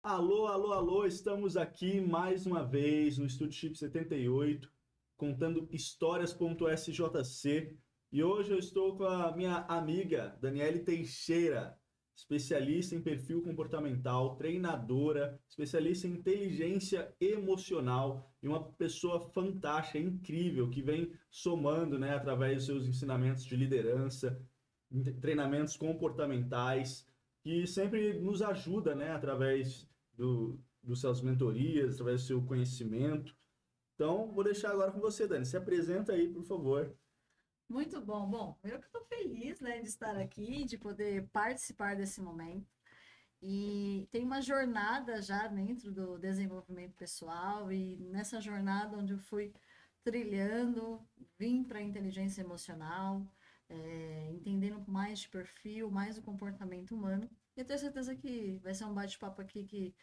Alô, alô, alô, estamos aqui mais uma vez no Estúdio Chip 78, contando histórias.sjc. E hoje eu estou com a minha amiga Daniele Teixeira, especialista em perfil comportamental, treinadora, especialista em inteligência emocional e uma pessoa fantástica, incrível, que vem somando, né, através dos seus ensinamentos de liderança, treinamentos comportamentais, que sempre nos ajuda, né, através dos suas mentorias, através do seu conhecimento. Então, vou deixar agora com você, Dani. Se apresenta aí, por favor. Muito bom. Bom, eu que estou feliz, né, de estar aqui, de poder participar desse momento. E tem uma jornada já dentro do desenvolvimento pessoal, e nessa jornada onde eu fui trilhando, vim para a inteligência emocional, entendendo mais de perfil, mais do comportamento humano. E eu tenho certeza que vai ser um bate-papo aqui que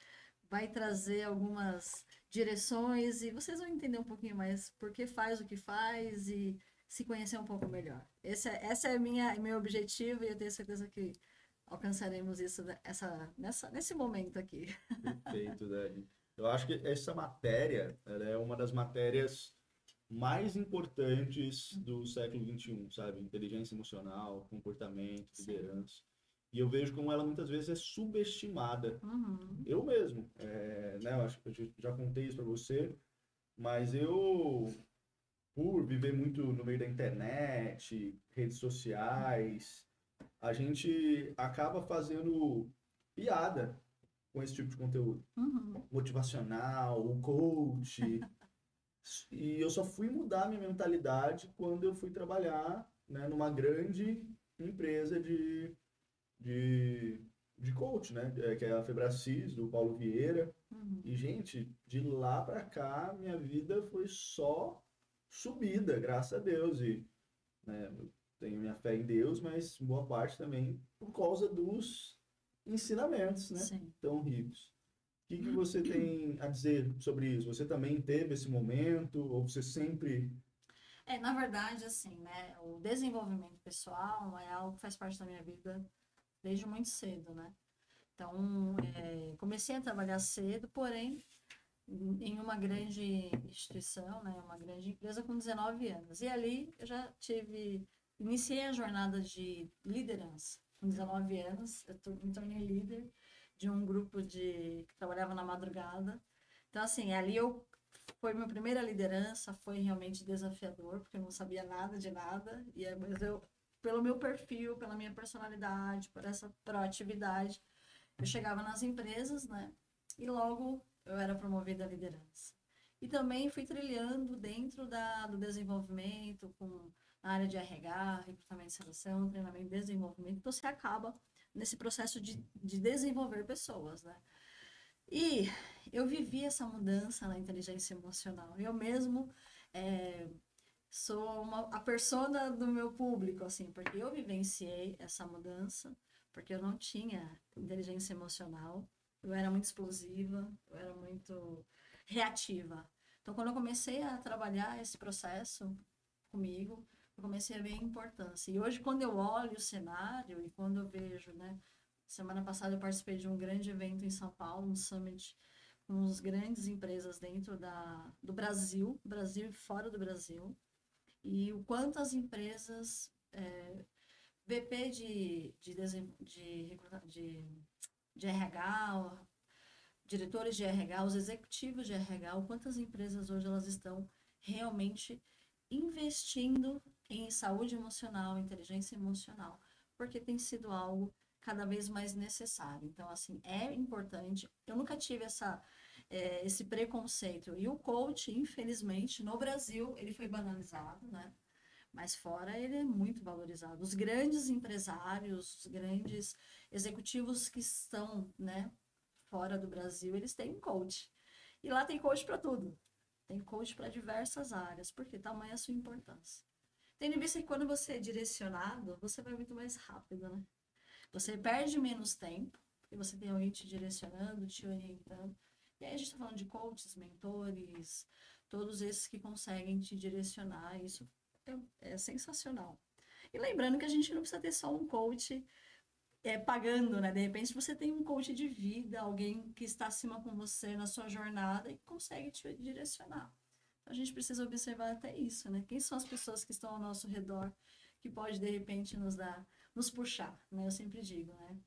vai trazer algumas direções e vocês vão entender um pouquinho mais por que faz o que faz e se conhecer um pouco melhor. Essa é meu objetivo e eu tenho certeza que alcançaremos isso nesse momento aqui. Perfeito, Dani. Eu acho que essa matéria, ela é uma das matérias mais importantes do século XXI, sabe? Inteligência emocional, comportamento, Sim. liderança. E eu vejo como ela muitas vezes é subestimada. Uhum. Eu mesmo, né? Eu acho que eu já contei isso para você, mas eu por viver muito no meio da internet, redes sociais, a gente acaba fazendo piada com esse tipo de conteúdo. Uhum. Motivacional, o coach. E eu só fui mudar minha mentalidade quando eu fui trabalhar, né, numa grande empresa de, de coach, né? Que é a Febracis, do Paulo Vieira. Uhum. E, gente, de lá pra cá, minha vida foi só subida, graças a Deus. E, né, eu tenho minha fé em Deus, mas boa parte também por causa dos ensinamentos, né? Sim. Tão ricos. O que você tem a dizer sobre isso? Você também teve esse momento? Ou você sempre. Na verdade, assim, né, o desenvolvimento pessoal é algo que faz parte da minha vida desde muito cedo, né? Então, comecei a trabalhar cedo, porém, em uma grande instituição, né, uma grande empresa com 19 anos. E ali eu já iniciei a jornada de liderança. Com 19 anos, me tornei líder de um grupo que trabalhava na madrugada. Então, assim, foi minha primeira liderança, foi realmente desafiador, porque eu não sabia nada de nada, mas pelo meu perfil, pela minha personalidade, por essa proatividade, eu chegava nas empresas, né? E logo eu era promovida à liderança. E também fui trilhando dentro do desenvolvimento, na área de RH, recrutamento e seleção, treinamento e desenvolvimento. Então você acaba nesse processo de desenvolver pessoas, né? E eu vivi essa mudança na inteligência emocional. Eu mesmo é, sou a persona do meu público, assim, porque eu vivenciei essa mudança, porque eu não tinha inteligência emocional, eu era muito explosiva, eu era muito reativa. Então, quando eu comecei a trabalhar esse processo comigo, eu comecei a ver a importância. E hoje, quando eu olho o cenário e quando eu vejo, né, semana passada eu participei de um grande evento em São Paulo, um summit com as grandes empresas dentro do Brasil e fora do Brasil, e o quanto as empresas, VP de RH, diretores de RH, os executivos de RH, o quanto as empresas hoje elas estão realmente investindo em saúde emocional, inteligência emocional, porque tem sido algo cada vez mais necessário. Então, assim, é importante. Eu nunca tive esse preconceito. E o coach, infelizmente, no Brasil, ele foi banalizado, né? Mas fora ele é muito valorizado. Os grandes empresários, os grandes executivos que estão, né, fora do Brasil, eles têm um coach. E lá tem coach para tudo. Tem coach para diversas áreas, porque tamanha a sua importância. Tendo em vista que quando você é direcionado, você vai muito mais rápido, né? Você perde menos tempo, porque você tem alguém te direcionando, te orientando. E aí a gente está falando de coaches, mentores, todos esses que conseguem te direcionar. Isso é sensacional. E lembrando que a gente não precisa ter só um coach pagando, né? De repente você tem um coach de vida, alguém que está acima com você na sua jornada e consegue te direcionar. Então, a gente precisa observar até isso, né? Quem são as pessoas que estão ao nosso redor que pode, de repente, nos puxar, né? Eu sempre digo, né?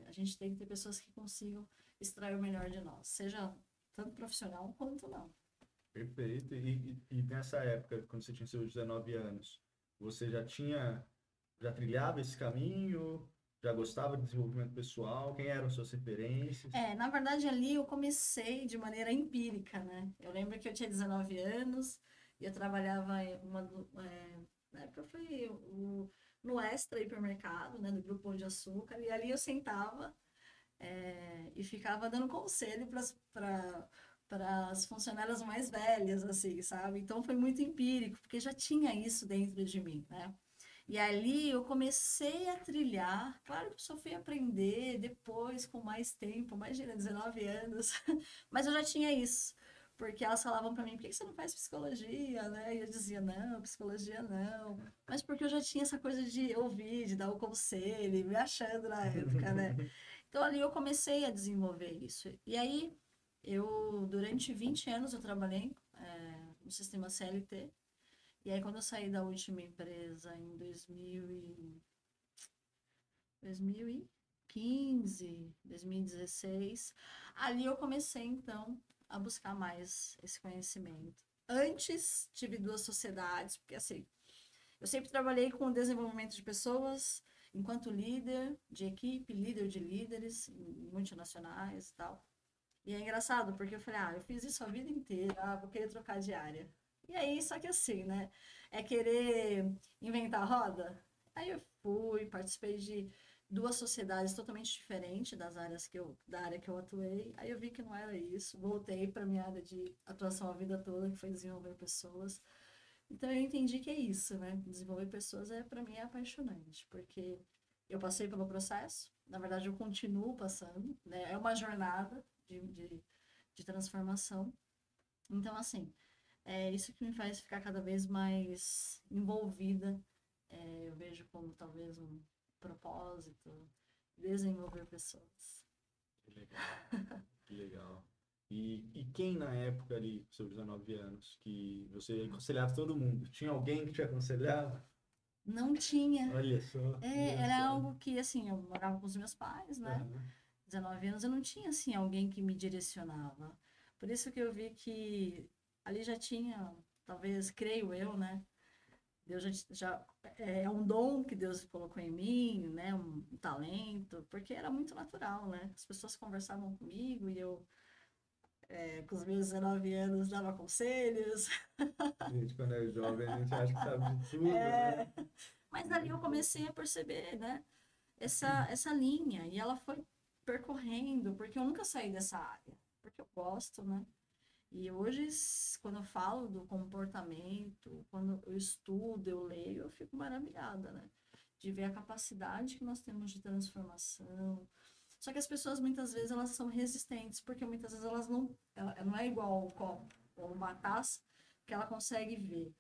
A gente tem que ter pessoas que consigam extrair o melhor de nós, seja tanto profissional quanto não. Perfeito. E nessa época, quando você tinha seus 19 anos, você já trilhava esse caminho? Já gostava de desenvolvimento pessoal? Quem eram suas referências? Na verdade, ali eu comecei de maneira empírica, né? Eu lembro que eu tinha 19 anos e eu trabalhava na época foi no Extra Hipermercado, né? Do Grupo Pão de Açúcar, e ali eu sentava e ficava dando conselho para as funcionárias mais velhas, assim, sabe? Então foi muito empírico, porque já tinha isso dentro de mim, né? E ali eu comecei a trilhar. Claro que eu só fui aprender depois, com mais tempo, imagina, 19 anos. Mas eu já tinha isso. Porque elas falavam para mim, por que você não faz psicologia, né? E eu dizia, não, psicologia não. Mas porque eu já tinha essa coisa de ouvir, de dar o conselho, me achando na época, né? Então ali eu comecei a desenvolver isso. E aí, durante 20 anos, eu trabalhei no sistema CLT. E aí, quando eu saí da última empresa em 2015, 2016, ali eu comecei, então, a buscar mais esse conhecimento. Antes, tive duas sociedades, porque assim, eu sempre trabalhei com o desenvolvimento de pessoas, enquanto líder de equipe, líder de líderes multinacionais e tal. E é engraçado, porque eu falei, eu fiz isso a vida inteira, vou querer trocar de área. E aí, só que assim, né? É querer inventar a roda? Aí eu fui, participei de duas sociedades totalmente diferentes da área que eu atuei. Aí eu vi que não era isso, voltei para minha área de atuação a vida toda, que foi desenvolver pessoas. Então eu entendi que é isso, né? Desenvolver pessoas para mim é apaixonante, porque eu passei pelo processo, na verdade eu continuo passando, né? É uma jornada de transformação. Então, assim, é isso que me faz ficar cada vez mais envolvida. Eu vejo como talvez um propósito, desenvolver pessoas. Que legal, que legal. E quem na época ali, seus 19 anos, que você aconselhava todo mundo? Tinha alguém que te aconselhava? Não tinha. Olha só, Era engraçado. algo que, assim, eu morava com os meus pais, né? Aham. 19 anos, eu não tinha, assim, alguém que me direcionava. Por isso que eu vi que ali já tinha, talvez, creio eu, né? Deus já é um dom que Deus colocou em mim, né? Um talento, porque era muito natural, né? As pessoas conversavam comigo e eu, com os meus 19 anos, dava conselhos. A gente, quando é jovem, a gente acha que sabe de tudo, É, né? mas ali eu comecei a perceber, né? Essa linha, e ela foi percorrendo, porque eu nunca saí dessa área, porque eu gosto, né? E hoje, quando eu falo do comportamento, quando eu estudo, eu leio, eu fico maravilhada, né? De ver a capacidade que nós temos de transformação. Só que as pessoas, muitas vezes, elas são resistentes, porque muitas vezes ela não é igual ao copo ou uma taça que ela consegue ver.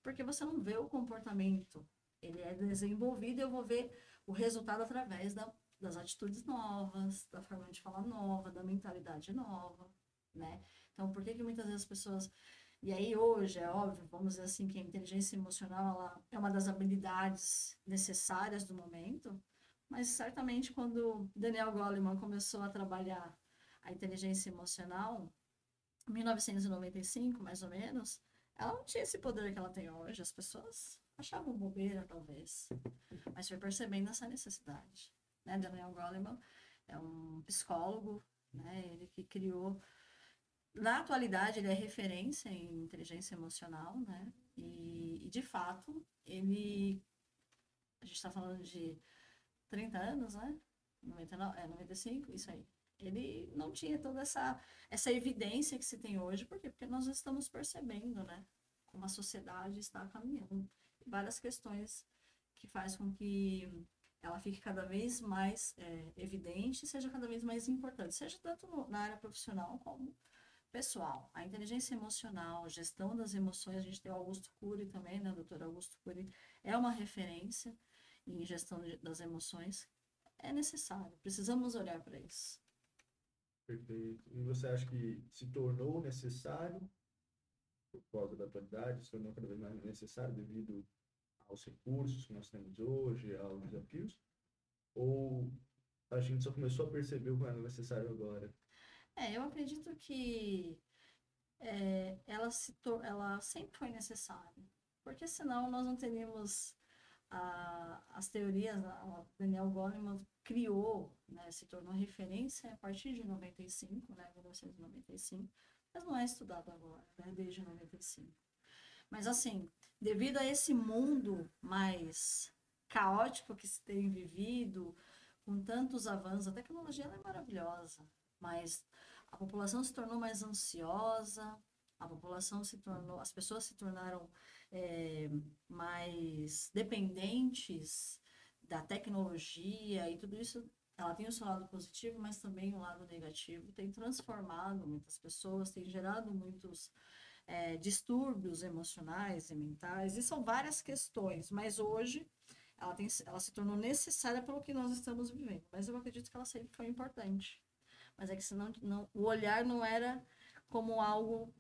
Porque você não vê o comportamento. Ele é desenvolvido e eu vou ver o resultado através das atitudes novas, da forma de falar nova, da mentalidade nova, né? Então, por que que muitas vezes as pessoas... E aí, hoje, é óbvio, vamos dizer assim, que a inteligência emocional ela é uma das habilidades necessárias do momento, mas certamente quando Daniel Goleman começou a trabalhar a inteligência emocional, em 1995, mais ou menos, ela não tinha esse poder que ela tem hoje. As pessoas achavam bobeira, talvez, mas foi percebendo essa necessidade, né? Daniel Goleman é um psicólogo, né? Ele que criou na atualidade, ele é referência em inteligência emocional, né? E de fato, a gente está falando de 30 anos, né? 99, 95, isso aí. Ele não tinha toda essa evidência que se tem hoje, por quê? Porque nós estamos percebendo, né? Como a sociedade está caminhando. Várias questões que faz com que ela fique cada vez mais evidente e seja cada vez mais importante, seja tanto na área profissional como pessoal. A inteligência emocional, a gestão das emoções, a gente tem o Augusto Cury também, né? O doutor Augusto Cury é uma referência em gestão das emoções. é necessário. Precisamos olhar para isso. Perfeito. E você acha que se tornou necessário por causa da atualidade, se tornou cada vez mais necessário devido aos recursos que nós temos hoje, aos desafios? Ou a gente só começou a perceber o que era necessário agora? Eu acredito que ela sempre foi necessária, porque senão nós não teríamos as teorias. A Daniel Goleman criou, né, se tornou referência a partir de 95, né, 1995, mas não é estudado agora, né, desde 95. Mas assim, devido a esse mundo mais caótico que se tem vivido, com tantos avanços, a tecnologia ela é maravilhosa, mas a população se tornou mais ansiosa, as pessoas se tornaram é, mais dependentes da tecnologia e tudo isso. Ela tem o seu lado positivo, mas também o lado negativo. Tem transformado muitas pessoas, tem gerado muitos distúrbios emocionais e mentais, e são várias questões, mas hoje ela se tornou necessária pelo que nós estamos vivendo. Mas eu acredito que ela sempre foi importante. Mas é que senão o olhar não era como algo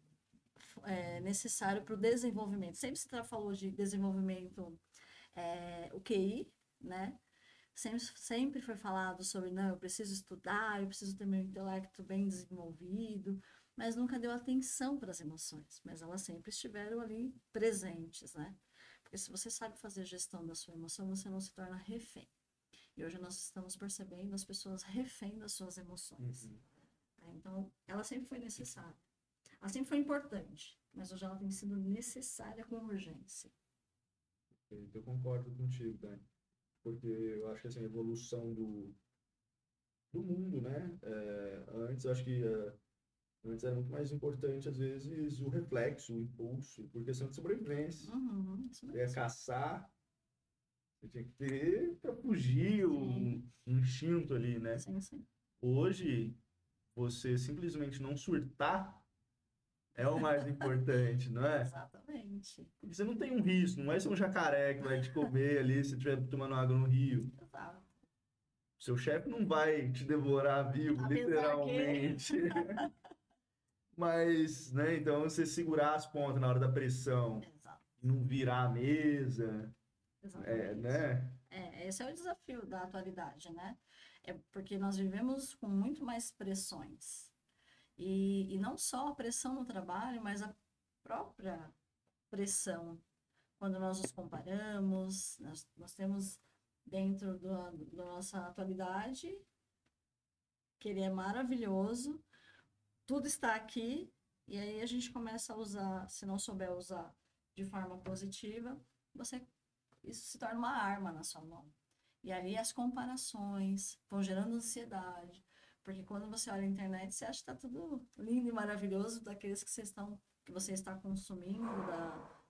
necessário para o desenvolvimento. Sempre se falou de desenvolvimento, o QI, né? Sempre foi falado sobre, não, eu preciso estudar, eu preciso ter meu intelecto bem desenvolvido, mas nunca deu atenção para as emoções, mas elas sempre estiveram ali presentes, né? Porque se você sabe fazer gestão da sua emoção, você não se torna refém. E hoje nós estamos percebendo as pessoas refém das suas emoções. Uhum. Então, ela sempre foi necessária. Ela sempre foi importante, mas hoje ela tem sido necessária com urgência. Eu concordo contigo, Dani. Porque eu acho que assim, a evolução do mundo, né? Antes, eu acho que antes era muito mais importante, às vezes, o reflexo, o impulso, por questão de sobrevivência. Uhum, isso Você ia mesmo. caçar, você tinha que ter para fugir o Sim, instinto ali, né? sim, sim. Hoje, você simplesmente não surtar é o mais importante, não é? Exatamente. Porque você não tem um risco, não vai ser um jacaré que vai te comer ali se estiver tomando água no rio. Exato. Seu chefe não vai te devorar vivo, Apesar que. literalmente. Mas, né, então você segurar as pontas na hora da pressão, Exato. não virar a mesa, Exatamente. né? Esse é o desafio da atualidade, né? É porque nós vivemos com muito mais pressões. E não só a pressão no trabalho, mas a própria pressão. Quando nós nos comparamos, nós temos dentro da nossa atualidade, que ele é maravilhoso, tudo está aqui, e aí a gente começa a usar, se não souber usar de forma positiva, isso se torna uma arma na sua mão. E aí as comparações vão gerando ansiedade, porque quando você olha a internet, você acha que está tudo lindo e maravilhoso daqueles que você está consumindo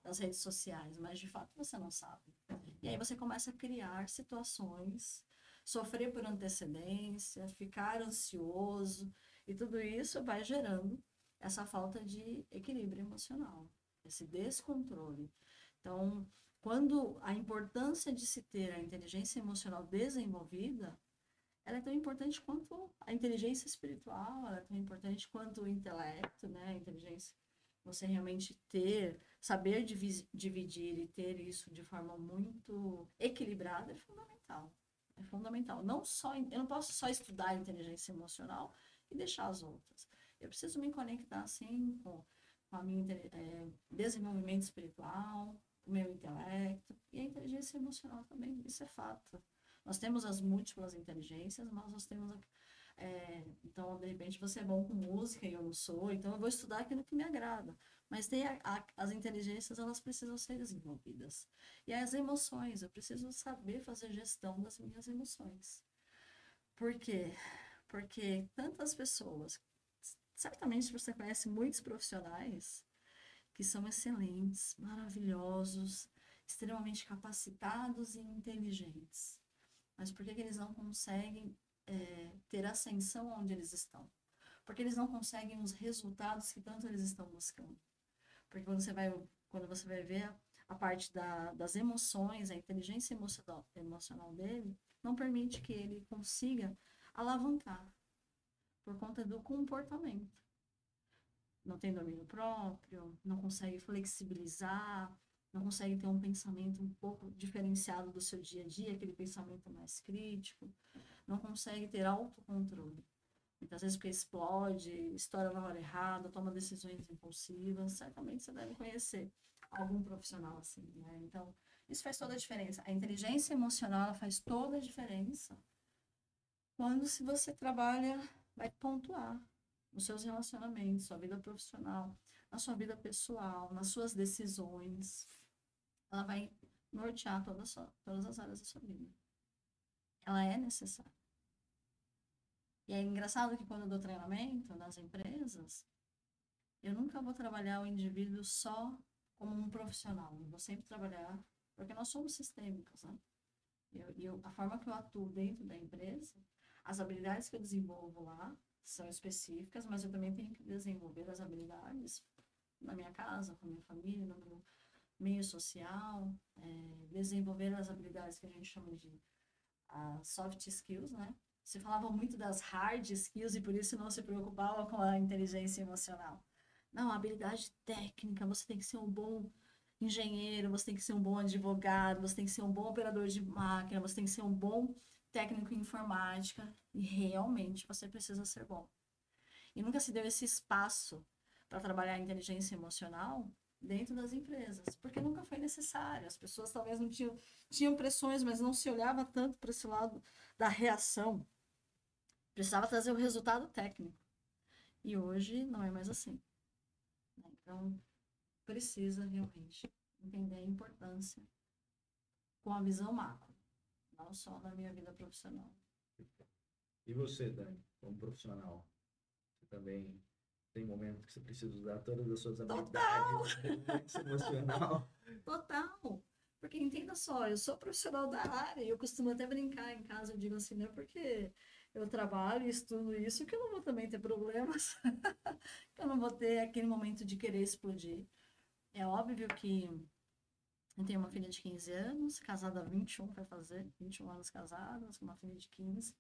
das redes sociais, mas de fato você não sabe. E aí você começa a criar situações, sofrer por antecedência, ficar ansioso, e tudo isso vai gerando essa falta de equilíbrio emocional, esse descontrole. Então, quando a importância de se ter a inteligência emocional desenvolvida, ela é tão importante quanto a inteligência espiritual, ela é tão importante quanto o intelecto, né? A inteligência, você realmente saber dividir e ter isso de forma muito equilibrada é fundamental. É fundamental. Eu não posso só estudar a inteligência emocional e deixar as outras. Eu preciso me conectar, assim, com a minha desenvolvimento espiritual, o meu intelecto e a inteligência emocional também, isso é fato. Nós temos as múltiplas inteligências, mas nós temos. Então, de repente, você é bom com música e eu não sou, então eu vou estudar aquilo que me agrada. Mas as inteligências, elas precisam ser desenvolvidas. E as emoções, eu preciso saber fazer gestão das minhas emoções. Por quê? Porque tantas pessoas, certamente você conhece muitos profissionais que são excelentes, maravilhosos, extremamente capacitados e inteligentes. Mas por que que eles não conseguem ter ascensão onde eles estão? Porque eles não conseguem os resultados que tanto eles estão buscando. Porque quando você vai ver a parte das emoções, a inteligência emocional dele, não permite que ele consiga alavancar por conta do comportamento. Não tem domínio próprio, não consegue flexibilizar, não consegue ter um pensamento um pouco diferenciado do seu dia a dia, aquele pensamento mais crítico, não consegue ter autocontrole. Muitas vezes porque explode, estoura na hora errada, toma decisões impulsivas, certamente você deve conhecer algum profissional assim, né? Então, isso faz toda a diferença. A inteligência emocional, ela faz toda a diferença quando se você trabalha, vai pontuar nos seus relacionamentos, sua vida profissional, na sua vida pessoal, nas suas decisões. Ela vai nortear todas as áreas da sua vida. Ela é necessária. E é engraçado que quando eu dou treinamento nas empresas, eu nunca vou trabalhar o indivíduo só como um profissional. Eu vou sempre trabalhar, porque nós somos sistêmicos, né? A forma que eu atuo dentro da empresa, as habilidades que eu desenvolvo lá são específicas, mas eu também tenho que desenvolver as habilidades na minha casa, com a minha família, no meu meio social, desenvolver as habilidades que a gente chama de soft skills, né? Se falava muito das hard skills e por isso não se preocupava com a inteligência emocional. Não, a habilidade técnica, você tem que ser um bom engenheiro, você tem que ser um bom advogado, você tem que ser um bom operador de máquina, você tem que ser um bom técnico em informática e realmente você precisa ser bom. E nunca se deu esse espaço para trabalhar a inteligência emocional dentro das empresas, porque nunca foi necessário. As pessoas talvez não tinham pressões, mas não se olhava tanto para esse lado da reação. Precisava trazer o resultado técnico. E hoje não é mais assim. Então, precisa realmente entender a importância com a visão macro, não só na minha vida profissional. E você, Dani, como profissional, você também tem momentos que você precisa usar todas as suas habilidades, inteligência emocional? Total! Porque entenda só, eu sou profissional da área e eu costumo até brincar em casa, eu digo assim, não é porque eu trabalho e estudo isso que eu não vou também ter problemas, que eu não vou ter aquele momento de querer explodir. É óbvio que eu tenho uma filha de 15 anos, casada há 21, vai fazer 21 anos casadas, com uma filha de 15.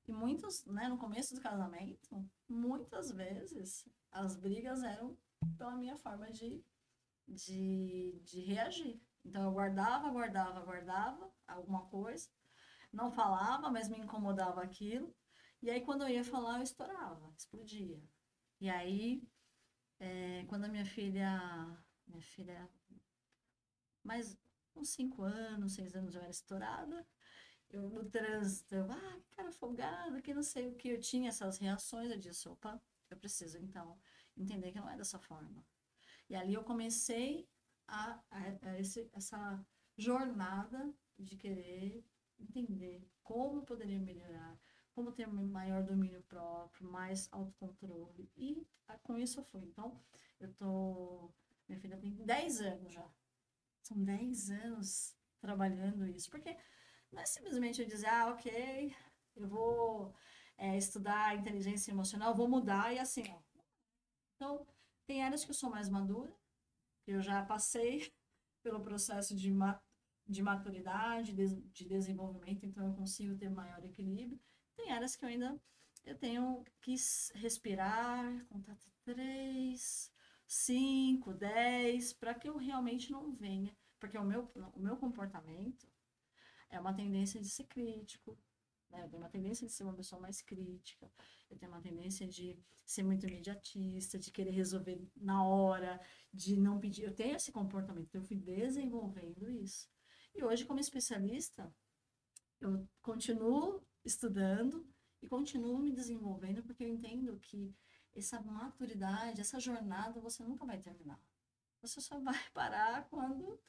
E muitos, né, no começo do casamento, muitas vezes as brigas eram pela minha forma de reagir. Então eu guardava alguma coisa, não falava, mas me incomodava aquilo. E aí quando eu ia falar, eu estourava, explodia. E aí, quando a minha filha, mais uns 5 anos, 6 anos eu era estourada, eu no trânsito, que cara folgado, que não sei o que, eu tinha essas reações, eu disse, opa, eu preciso então entender que não é dessa forma. E ali eu comecei essa jornada de querer entender como poderia melhorar, como ter maior domínio próprio, mais autocontrole. E com isso eu fui. Então, minha filha tem 10 anos já. São 10 anos trabalhando isso. Porque não é simplesmente eu dizer, ok, eu vou estudar inteligência emocional, vou mudar e assim, ó. Então, tem áreas que eu sou mais madura, que eu já passei pelo processo de maturidade, de desenvolvimento, então eu consigo ter maior equilíbrio. Tem áreas que eu tenho que respirar, contar 3, 5, 10, para que eu realmente não venha, porque o meu comportamento é uma tendência de ser crítico, né? Eu tenho uma tendência de ser uma pessoa mais crítica, eu tenho uma tendência de ser muito imediatista, de querer resolver na hora, de não pedir. Eu tenho esse comportamento, eu fui desenvolvendo isso. E hoje, como especialista, eu continuo estudando e continuo me desenvolvendo, porque eu entendo que essa maturidade, essa jornada, você nunca vai terminar. Você só vai parar quando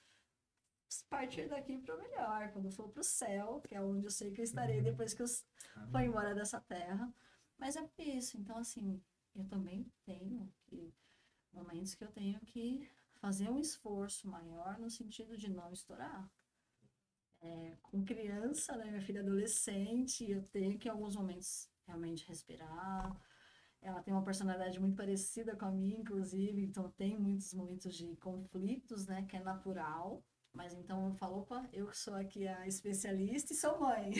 partir daqui para o melhor, quando for para o céu, que é onde eu sei que eu estarei depois que eu for embora dessa terra. Mas é por isso. Então, assim, eu também tenho momentos que eu tenho que fazer um esforço maior no sentido de não estourar. Com criança, né, minha filha adolescente, eu tenho que em alguns momentos realmente respirar, Ela tem uma personalidade muito parecida com a minha, inclusive, então tem muitos momentos de conflitos, né, que é natural. Mas então eu falo, opa, eu sou aqui a especialista e sou mãe.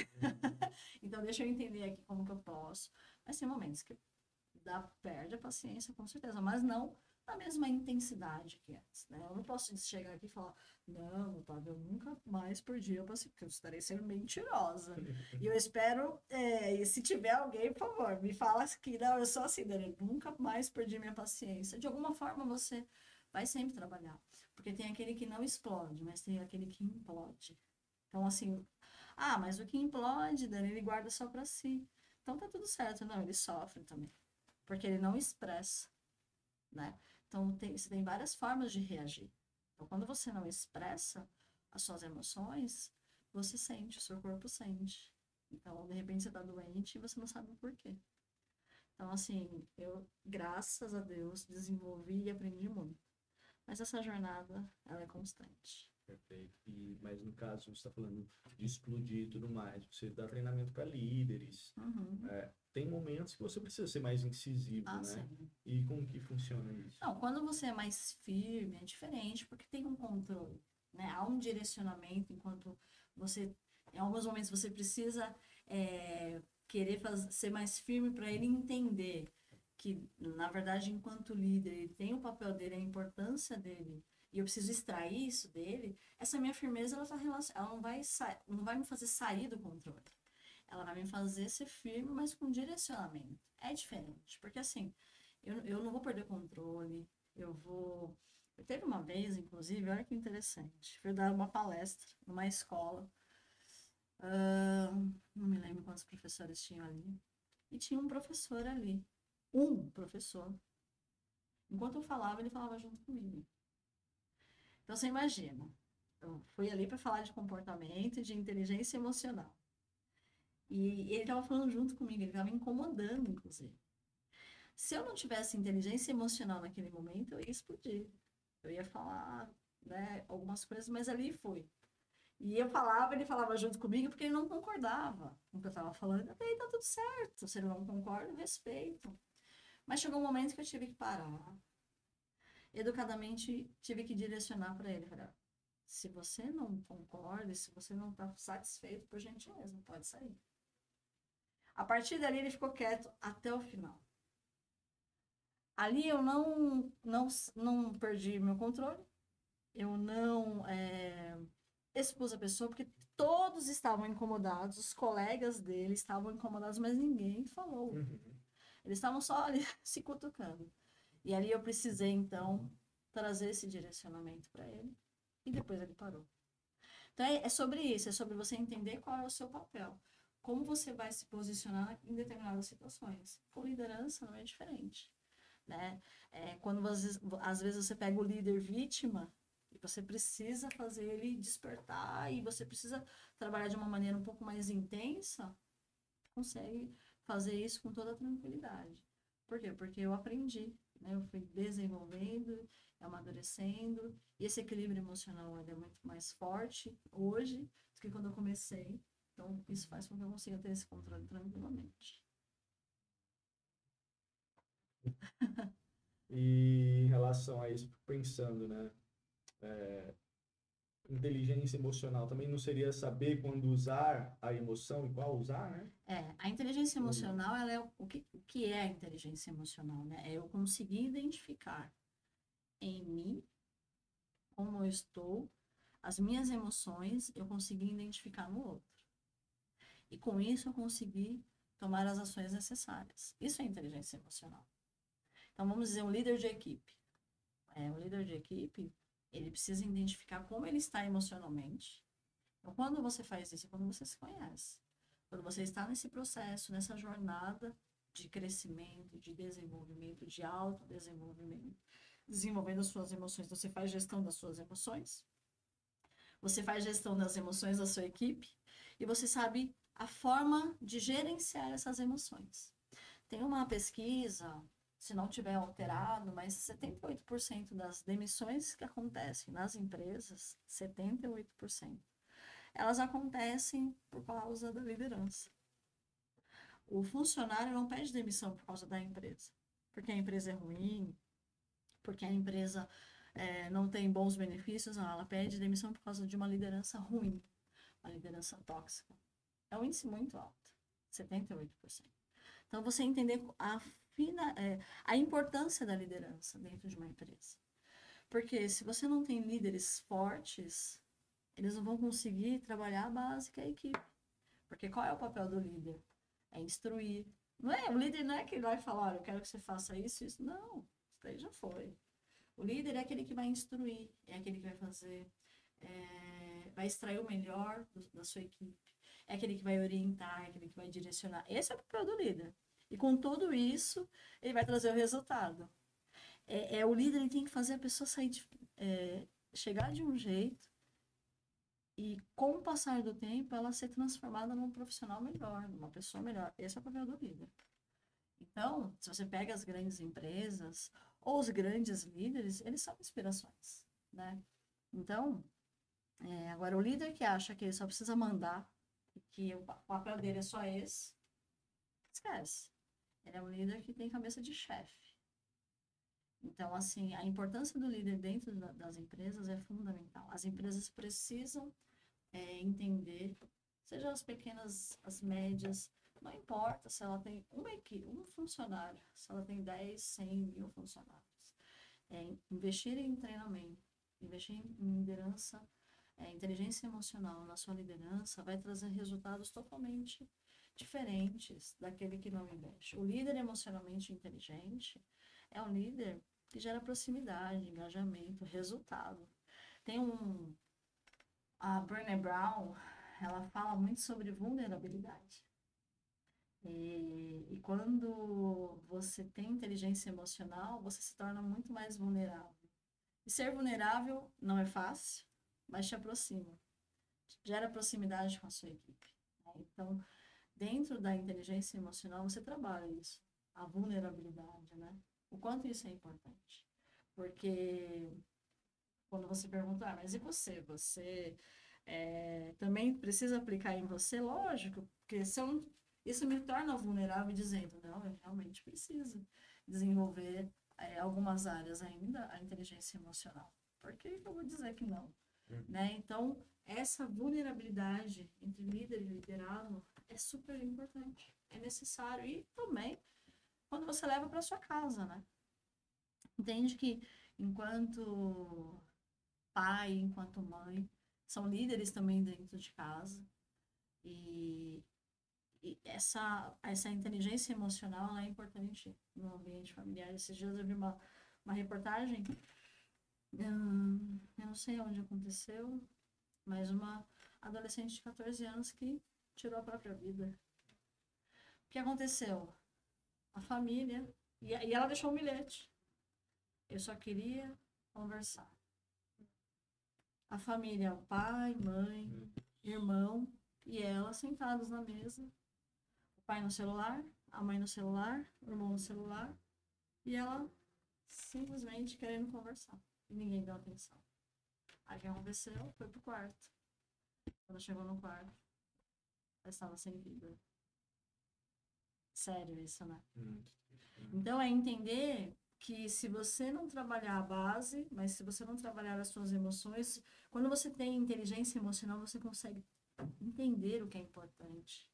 Então deixa eu entender aqui como que eu posso. Mas tem momentos que perde a paciência, com certeza, mas não na mesma intensidade que antes, né? Eu não posso chegar aqui e falar, não, Otávio, eu nunca mais perdi a paciência, porque eu estarei sendo mentirosa. E eu espero, e se tiver alguém, por favor, me fala que não, eu sou assim, Dani, nunca mais perdi minha paciência. De alguma forma você vai sempre trabalhar, porque tem aquele que não explode, mas tem aquele que implode. Então, assim, mas o que implode, Dani, ele guarda só para si. Então tá tudo certo, não, ele sofre também porque ele não expressa, né? Então, você tem várias formas de reagir. Então, quando você não expressa as suas emoções, você sente, o seu corpo sente. Então, de repente, você está doente e você não sabe o porquê. Então, assim, eu, graças a Deus, desenvolvi e aprendi muito. Mas essa jornada, ela é constante. Perfeito. Mas no caso, você está falando de explodir e tudo mais, você dá treinamento para líderes. Tem momentos que você precisa ser mais incisivo, né? Sim. E como que funciona isso? Não, quando você é mais firme, é diferente, porque tem um controle, né? Há um direcionamento, enquanto você, em alguns momentos, você precisa querer ser mais firme para ele entender que, na verdade, enquanto líder, ele tem o papel dele, a importância dele, e eu preciso extrair isso dele. Essa minha firmeza, ela não vai me fazer sair do controle. Ela vai me fazer ser firme, mas com direcionamento. É diferente, porque assim, eu não vou perder o controle, eu vou... Teve uma vez, inclusive, olha que interessante, fui dar uma palestra numa escola, não me lembro quantos professores tinham ali, e tinha um professor ali, um professor. Enquanto eu falava, ele falava junto comigo. Então, você imagina, eu fui ali para falar de comportamento e de inteligência emocional. E ele estava falando junto comigo, ele estava me incomodando, inclusive. Se eu não tivesse inteligência emocional naquele momento, eu ia explodir. Eu ia falar, né, algumas coisas, mas ali foi. E eu falava, ele falava junto comigo, porque ele não concordava com o que eu estava falando. Até aí tá tudo certo. Se ele não concorda, eu respeito. Mas chegou um momento que eu tive que parar. Educadamente, tive que direcionar para ele. Falei, se você não concorda, se você não está satisfeito, por gentileza, pode sair. A partir dali, ele ficou quieto até o final. Ali eu não perdi meu controle, eu não expus a pessoa, porque todos estavam incomodados, os colegas dele estavam incomodados, mas ninguém falou. Eles estavam só ali se cutucando. E ali eu precisei, então, trazer esse direcionamento para ele, e depois ele parou. Então é sobre isso, é sobre você entender qual é o seu papel. Como você vai se posicionar em determinadas situações. Com liderança não é diferente. Né? Quando às vezes você pega o líder vítima e você precisa fazer ele despertar e você precisa trabalhar de uma maneira um pouco mais intensa, consegue fazer isso com toda tranquilidade. Por quê? Porque eu aprendi, né? Eu fui desenvolvendo, amadurecendo, e esse equilíbrio emocional é muito mais forte hoje do que quando eu comecei. Então, isso faz com que eu consiga ter esse controle tranquilamente. E em relação a isso, pensando, né? Inteligência emocional também não seria saber quando usar a emoção e qual usar, né? A inteligência emocional, ela é o que é a inteligência emocional, né? É eu conseguir identificar em mim como eu estou, as minhas emoções, eu conseguir identificar no outro. E com isso eu conseguir tomar as ações necessárias. Isso é inteligência emocional. Então, vamos dizer, um líder de equipe. Um líder de equipe, ele precisa identificar como ele está emocionalmente. Então, quando você faz isso, é quando você se conhece. Quando você está nesse processo, nessa jornada de crescimento, de desenvolvimento, de autodesenvolvimento, desenvolvendo as suas emoções. Você faz gestão das suas emoções, você faz gestão das emoções da sua equipe e você sabe a forma de gerenciar essas emoções. Tem uma pesquisa, se não tiver alterado, mas 78% das demissões que acontecem nas empresas, 78%, elas acontecem por causa da liderança. O funcionário não pede demissão por causa da empresa. Porque a empresa é ruim, porque a empresa não tem bons benefícios, não. Ela pede demissão por causa de uma liderança ruim, uma liderança tóxica. É um índice muito alto, 78%. Então, você entender a importância da liderança dentro de uma empresa. Porque se você não tem líderes fortes, eles não vão conseguir trabalhar a base que é a equipe. Porque qual é o papel do líder? É instruir. O líder não é que vai falar, eu quero que você faça isso, isso. Não, isso daí já foi. O líder é aquele que vai instruir, é aquele que vai fazer, vai extrair o melhor da sua equipe. É aquele que vai orientar, é aquele que vai direcionar. Esse é o papel do líder. E com tudo isso, ele vai trazer o resultado. O líder, ele tem que fazer a pessoa chegar de um jeito e, com o passar do tempo, ela ser transformada num profissional melhor, numa pessoa melhor. Esse é o papel do líder. Então, se você pega as grandes empresas ou os grandes líderes, eles são inspirações, né? Então, agora o líder que acha que ele só precisa mandar, que o papel dele é só esse, esquece. Ele é um líder que tem cabeça de chefe. Então, assim, a importância do líder dentro das empresas é fundamental. As empresas precisam entender, seja as pequenas, as médias, não importa se ela tem uma equipe, um funcionário, se ela tem 10, 100 mil funcionários. Investir em treinamento, investir em liderança, inteligência emocional na sua liderança vai trazer resultados totalmente diferentes daquele que não investe. O líder emocionalmente inteligente é um líder que gera proximidade, engajamento, resultado. A Brené Brown, ela fala muito sobre vulnerabilidade. E quando você tem inteligência emocional, você se torna muito mais vulnerável. E ser vulnerável não é fácil, mas te aproxima. Gera proximidade com a sua equipe. Então, dentro da inteligência emocional, você trabalha isso. A vulnerabilidade, né? O quanto isso é importante. Porque quando você pergunta, mas e você? Você também precisa aplicar em você? Lógico, porque isso me torna vulnerável dizendo, não, eu realmente preciso desenvolver algumas áreas ainda, a inteligência emocional. Por que eu vou dizer que não? Né? Então, essa vulnerabilidade entre líder e liderado é super importante, é necessário. E também, quando você leva para sua casa, né? Entende que enquanto pai, enquanto mãe, são líderes também dentro de casa. E essa inteligência emocional é importante no ambiente familiar. Esses dias eu vi uma reportagem, eu não sei onde aconteceu, mas uma adolescente de 14 anos que tirou a própria vida. O que aconteceu? A família, e ela deixou um bilhete. Eu só queria conversar. A família, o pai, mãe, irmão e ela sentados na mesa. O pai no celular, a mãe no celular, o irmão no celular. E ela simplesmente querendo conversar. E ninguém deu atenção. Aí o que aconteceu? Foi pro quarto. Quando chegou no quarto, ela estava sem vida. Sério isso, né? Então é entender que se você não trabalhar a base, mas se você não trabalhar as suas emoções, quando você tem inteligência emocional, você consegue entender o que é importante.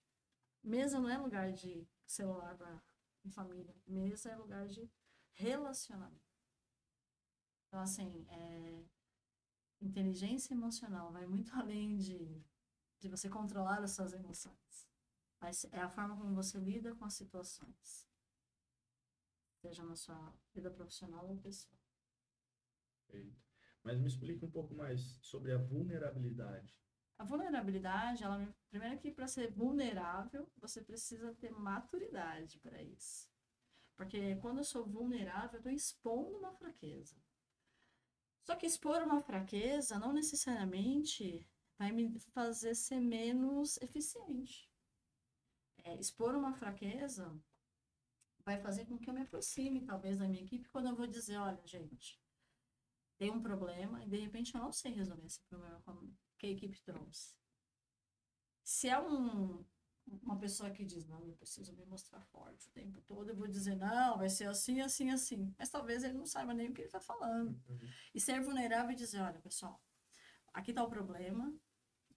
Mesa não é lugar de celular para família. Mesa é lugar de relacionamento. Então, assim, inteligência emocional vai muito além de você controlar as suas emoções. Mas é a forma como você lida com as situações. Seja na sua vida profissional ou pessoal. Mas me explica um pouco mais sobre a vulnerabilidade. A vulnerabilidade, primeiro que para ser vulnerável, você precisa ter maturidade para isso. Porque quando eu sou vulnerável, eu estou expondo uma fraqueza. Só que expor uma fraqueza não necessariamente vai me fazer ser menos eficiente. Expor uma fraqueza vai fazer com que eu me aproxime, talvez, da minha equipe, quando eu vou dizer, olha, gente, tem um problema e, de repente, eu não sei resolver esse problema que a equipe trouxe. Se é um uma pessoa que diz, não, eu preciso me mostrar forte o tempo todo, eu vou dizer, não, vai ser assim, assim, assim. Mas talvez ele não saiba nem o que ele está falando. E ser vulnerável e dizer, olha, pessoal, aqui está o problema,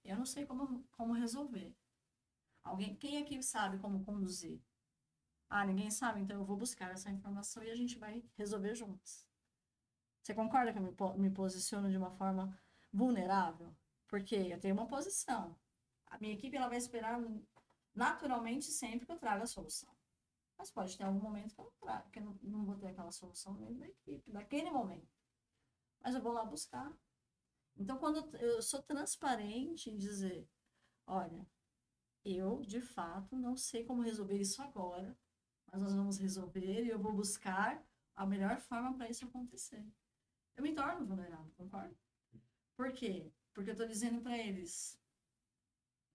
eu não sei como resolver. Quem aqui sabe como conduzir? Ah, ninguém sabe, então eu vou buscar essa informação e a gente vai resolver juntos. Você concorda que eu me posiciono de uma forma vulnerável? Porque eu tenho uma posição. A minha equipe ela vai esperar naturalmente sempre que eu traga a solução. Mas pode ter algum momento que eu não trago, que eu não vou ter aquela solução dentro da equipe, daquele momento. Mas eu vou lá buscar. Então, quando eu sou transparente em dizer, olha, eu, de fato, não sei como resolver isso agora, mas nós vamos resolver e eu vou buscar a melhor forma para isso acontecer. Eu me torno vulnerável, concorda? Por quê? Porque eu estou dizendo para eles,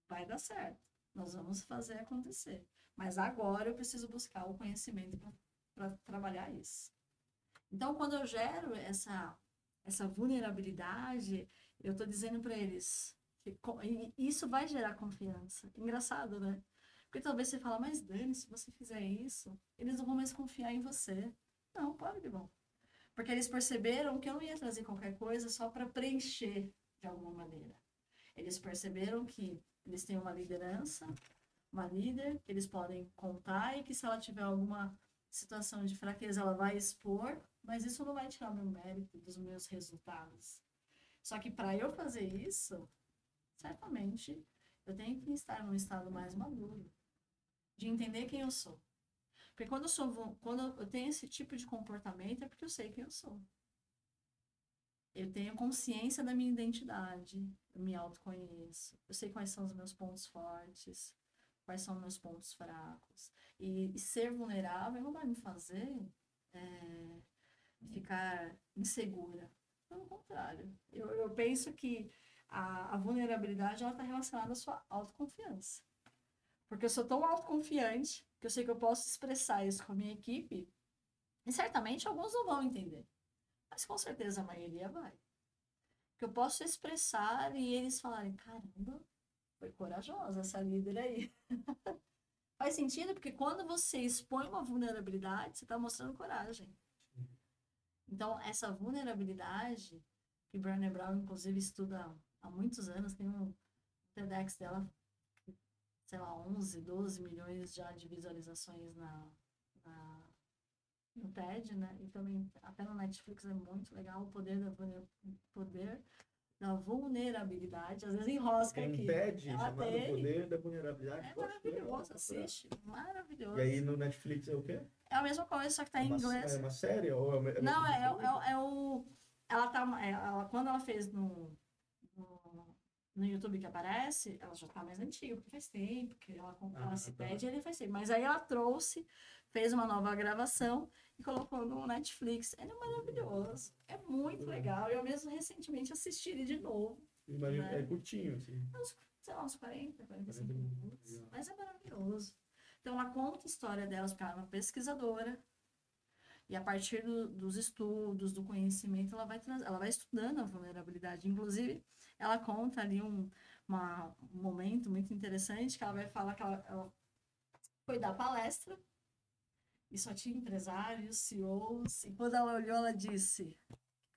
vai dar certo, nós vamos fazer acontecer. Mas agora eu preciso buscar o conhecimento para trabalhar isso. Então, quando eu gero essa vulnerabilidade, eu estou dizendo para eles, isso vai gerar confiança. Engraçado, né? Porque talvez você fala, mas Dani, se você fizer isso, eles não vão mais confiar em você. Não, claro que vão. Porque eles perceberam que eu não ia trazer qualquer coisa só para preencher de alguma maneira. Eles perceberam que eles têm uma liderança, uma líder, que eles podem contar e que se ela tiver alguma situação de fraqueza, ela vai expor, mas isso não vai tirar meu mérito dos meus resultados. Só que para eu fazer isso, certamente, eu tenho que estar num estado mais maduro, de entender quem eu sou. Porque quando eu tenho esse tipo de comportamento, é porque eu sei quem eu sou. Eu tenho consciência da minha identidade, eu me autoconheço, eu sei quais são os meus pontos fortes, quais são os meus pontos fracos. E ser vulnerável não vai me fazer ficar insegura. Pelo contrário, eu penso que a vulnerabilidade está relacionada à sua autoconfiança. Porque eu sou tão autoconfiante que eu sei que eu posso expressar isso com a minha equipe e certamente alguns não vão entender. Mas com certeza a maioria vai. Que eu posso expressar e eles falarem, caramba, foi corajosa essa líder aí. Faz sentido, porque quando você expõe uma vulnerabilidade, você está mostrando coragem. Então, essa vulnerabilidade, que Brené Brown, inclusive, estuda há muitos anos, tem um TEDx dela, sei lá, 11, 12 milhões já de visualizações no TED, né? E também, até no Netflix é muito legal, o poder da vulnerabilidade. Às vezes enrosca Tem um aqui. TED chamado tem. Poder da Vulnerabilidade. É Poxa, que legal, maravilhoso, procurar. assiste. Maravilhoso. E aí no Netflix é o quê? É a mesma coisa, só que tá em inglês. É uma série? Ou Não, é o... Ela tá... quando ela fez no YouTube que aparece, ela já tá mais antiga, porque faz tempo que ela se pede, ele faz tempo. Mas aí ela trouxe, fez uma nova gravação e colocou no Netflix. Ele é maravilhoso, é muito legal. Eu mesmo recentemente assisti ele de novo. Imagina, né? é curtinho, assim. Sei lá, uns 40, 45 minutos. Mas é maravilhoso. Então, ela conta a história delas, porque ela é uma pesquisadora. E a partir dos estudos, do conhecimento, ela vai estudando a vulnerabilidade. Inclusive, ela conta ali um momento muito interessante, que ela vai falar que ela foi dar palestra, e só tinha empresários, CEOs, e quando ela olhou, ela disse,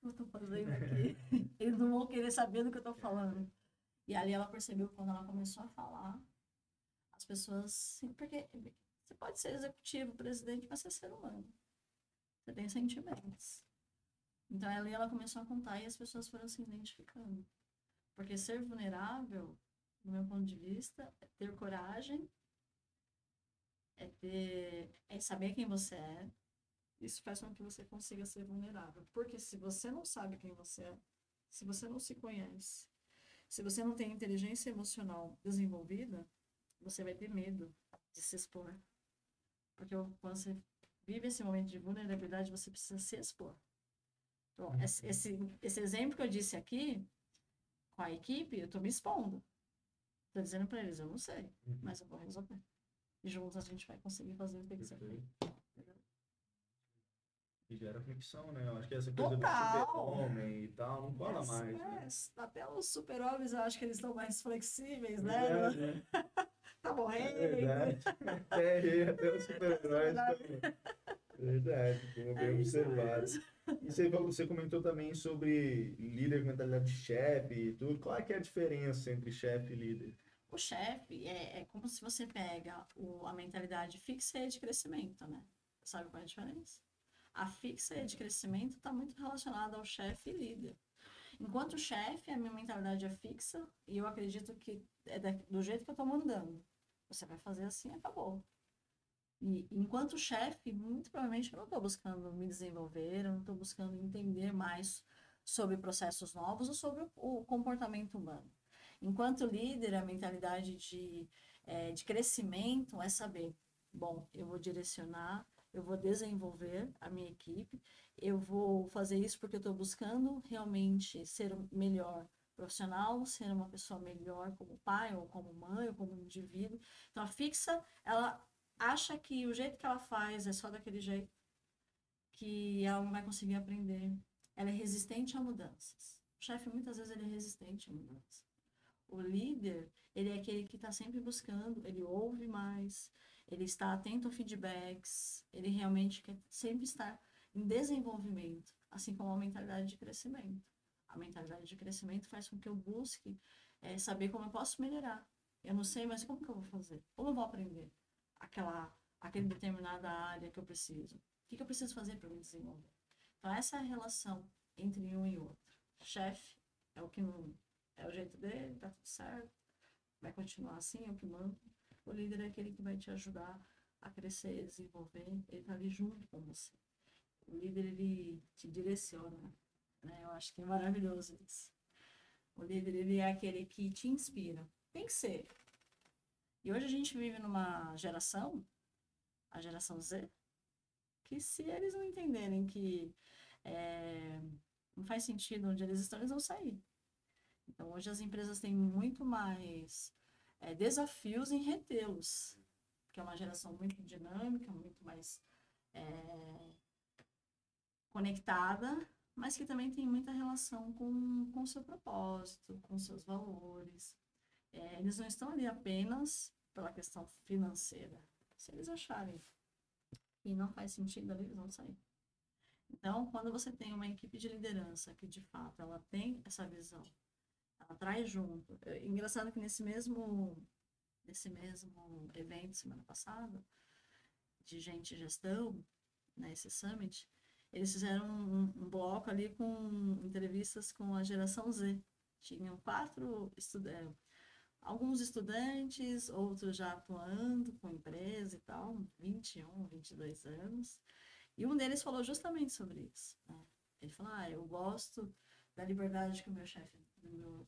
o que eu estou fazendo aqui? Eles não vão querer saber do que eu estou falando. E ali ela percebeu, quando ela começou a falar, as pessoas... Porque você pode ser executivo, presidente, mas você é ser humano. Você tem sentimentos. Então, ali ela começou a contar e as pessoas foram se identificando. Porque ser vulnerável, do meu ponto de vista, é ter coragem, é saber quem você é. Isso faz com que você consiga ser vulnerável. Porque se você não sabe quem você é, se você não se conhece, se você não tem inteligência emocional desenvolvida, você vai ter medo de se expor. Porque quando você vive esse momento de vulnerabilidade, você precisa se expor. Então, esse exemplo que eu disse aqui, com a equipe, eu estou me expondo. Estou dizendo para eles, eu não sei, mas eu vou resolver. E juntos a gente vai conseguir fazer o que tem que ser feito. E gera fricção, né? Eu acho que essa coisa Total. do super-homem e tal, não cola mais. Né? Até os super-homens, eu acho que eles estão mais flexíveis, né? Né? Tá morrendo. verdade. Até os super-heróis também. Verdade, como bem observado. E você comentou também sobre líder com mentalidade de chefe e tudo. Qual é que é a diferença entre chefe e líder? O chefe é como se você pega a mentalidade fixa e a de crescimento, né? Sabe qual é a diferença? A fixa e a de crescimento está muito relacionada ao chefe e líder. Enquanto chefe, a minha mentalidade é fixa e eu acredito que é do jeito que eu estou mandando. Você vai fazer assim, acabou. E enquanto chefe, muito provavelmente eu não estou buscando me desenvolver, eu não estou buscando entender mais sobre processos novos ou sobre o comportamento humano. Enquanto líder, a mentalidade de crescimento é saber, bom, eu vou direcionar, eu vou desenvolver a minha equipe, eu vou fazer isso porque eu estou buscando realmente ser o melhor profissional, ser uma pessoa melhor como pai, ou como mãe, ou como indivíduo. Então, a fixa, ela acha que o jeito que ela faz é só daquele jeito, que ela não vai conseguir aprender. Ela é resistente a mudanças. O chefe, muitas vezes, ele é resistente a mudanças. O líder, ele é aquele que está sempre buscando, ele ouve mais, ele está atento a feedbacks, ele realmente quer sempre estar em desenvolvimento, assim como a mentalidade de crescimento. A mentalidade de crescimento faz com que eu busque saber como eu posso melhorar. Eu não sei, mas como que eu vou fazer? Como eu vou aprender aquela determinada área que eu preciso? O que eu preciso fazer para me desenvolver? Então, essa é a relação entre um e outro. Chefe é o que não é o jeito dele, tá tudo certo, vai continuar assim, é o que manda. O líder é aquele que vai te ajudar a crescer, desenvolver, ele tá ali junto com você. O líder, ele te direciona, né? Eu acho que é maravilhoso isso. O líder, ele é aquele que te inspira. Tem que ser. E hoje a gente vive numa geração, a geração Z, que se eles não entenderem que não faz sentido onde eles estão, eles vão sair. Então, hoje as empresas têm muito mais desafios em retê-los, que é uma geração muito dinâmica, muito mais conectada, mas que também tem muita relação com o seu propósito, com seus valores. Eles não estão ali apenas pela questão financeira. Se eles acharem que não faz sentido ali, eles vão sair. Então, quando você tem uma equipe de liderança que, de fato, ela tem essa visão, ela traz junto. Engraçado que nesse mesmo evento, semana passada, de gente e gestão, né, esse summit, eles fizeram um bloco ali com entrevistas com a geração Z. Tinham alguns estudantes, outros já atuando com empresa e tal, 21, 22 anos. E um deles falou justamente sobre isso, né? Ele falou, eu gosto da liberdade que o meu chefe,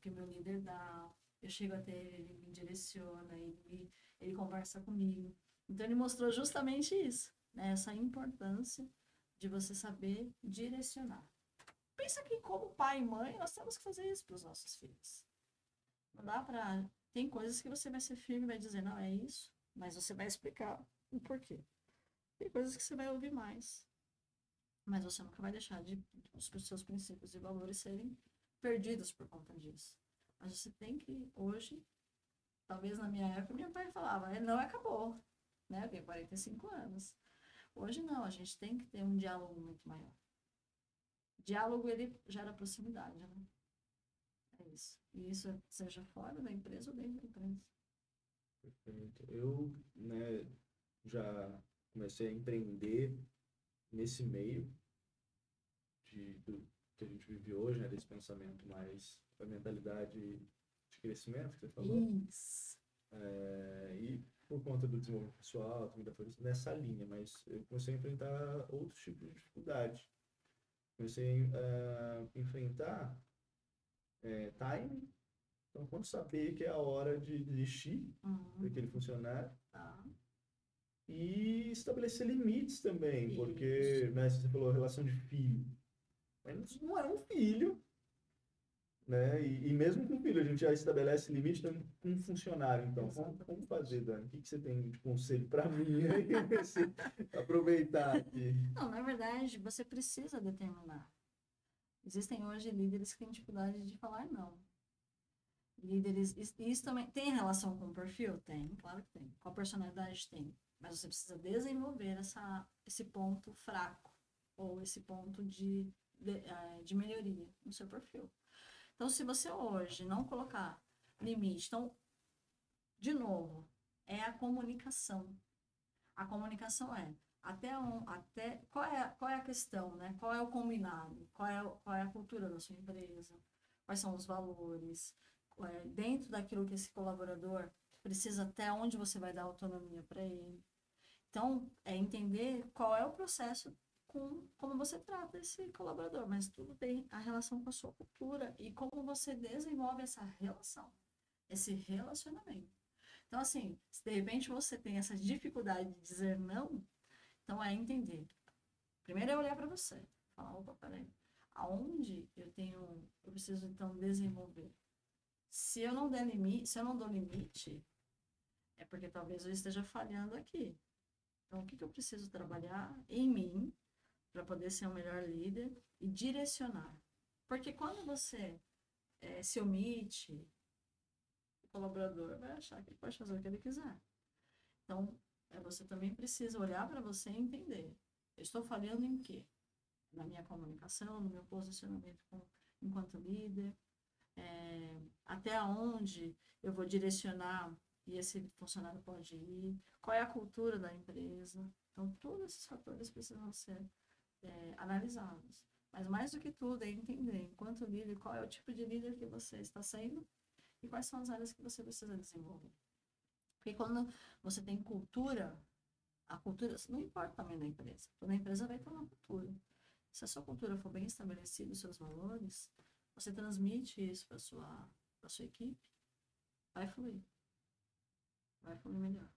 que o meu líder dá. Eu chego até ele me direciona, ele conversa comigo. Então, ele mostrou justamente isso, né? Essa importância de você saber direcionar. Pensa que, como pai e mãe, nós temos que fazer isso para os nossos filhos. Não dá para... Tem coisas que você vai ser firme e vai dizer, não, é isso, mas você vai explicar o porquê. Tem coisas que você vai ouvir mais, mas você nunca vai deixar os seus princípios e valores serem perdidos por conta disso. Mas você tem que, hoje, talvez na minha época, meu pai falava, não, acabou, né? Eu tenho 45 anos. Hoje não, a gente tem que ter um diálogo muito maior. Diálogo, ele gera proximidade, né? É isso. E isso seja fora da empresa ou dentro da empresa. Perfeito. Eu, né, já comecei a empreender nesse meio do que a gente vive hoje, né, desse pensamento mais da mentalidade de crescimento que você falou. Isso. E por conta do desenvolvimento pessoal, também da força nessa linha, mas eu comecei a enfrentar outros tipos de dificuldade. Comecei a enfrentar timing. Então, quando saber que é a hora de desistir daquele funcionário, Tá. e estabelecer limites também, Isso. porque, né, você falou relação de filho, mas não é um filho, né? E mesmo com filho, a gente já estabelece limite também com um funcionário. Então, como fazer, Dani? O que você tem de conselho para mim aí? Aproveitar aqui. Não, na verdade, você precisa determinar. Existem hoje líderes que têm dificuldade de falar não. Líderes, isso também tem relação com o perfil? Tem, claro que tem. Com a personalidade tem. Mas você precisa desenvolver esse ponto fraco, ou esse ponto de melhoria no seu perfil. Então, se você hoje não colocar limite, então, de novo, é a comunicação. A comunicação qual é a questão, né? Qual é o combinado? Qual é a cultura da sua empresa? Quais são os valores? Dentro daquilo que esse colaborador precisa, até onde você vai dar autonomia para ele. Então, é entender qual é o processo como você trata esse colaborador, mas tudo tem a relação com a sua cultura e como você desenvolve essa relação, esse relacionamento. Então, assim, se de repente você tem essa dificuldade de dizer não, então é entender. Primeiro é olhar para você, falar, opa, peraí, aonde eu preciso então desenvolver? Se eu não dou limite, é porque talvez eu esteja falhando aqui. Então, o que eu preciso trabalhar em mim para poder ser um melhor líder e direcionar? Porque quando você se omite, o colaborador vai achar que ele pode fazer o que ele quiser. Então, você também precisa olhar para você e entender. Eu estou falhando em quê? Na minha comunicação, no meu posicionamento enquanto líder, até onde eu vou direcionar e esse funcionário pode ir, qual é a cultura da empresa. Então, todos esses fatores precisam ser analisados. Mas mais do que tudo é entender, enquanto líder, qual é o tipo de líder que você está sendo e quais são as áreas que você precisa desenvolver. Porque quando você tem cultura, a cultura, não importa o tamanho da empresa, toda empresa vai ter uma cultura. Se a sua cultura for bem estabelecida, os seus valores, você transmite isso para a sua equipe, vai fluir melhor.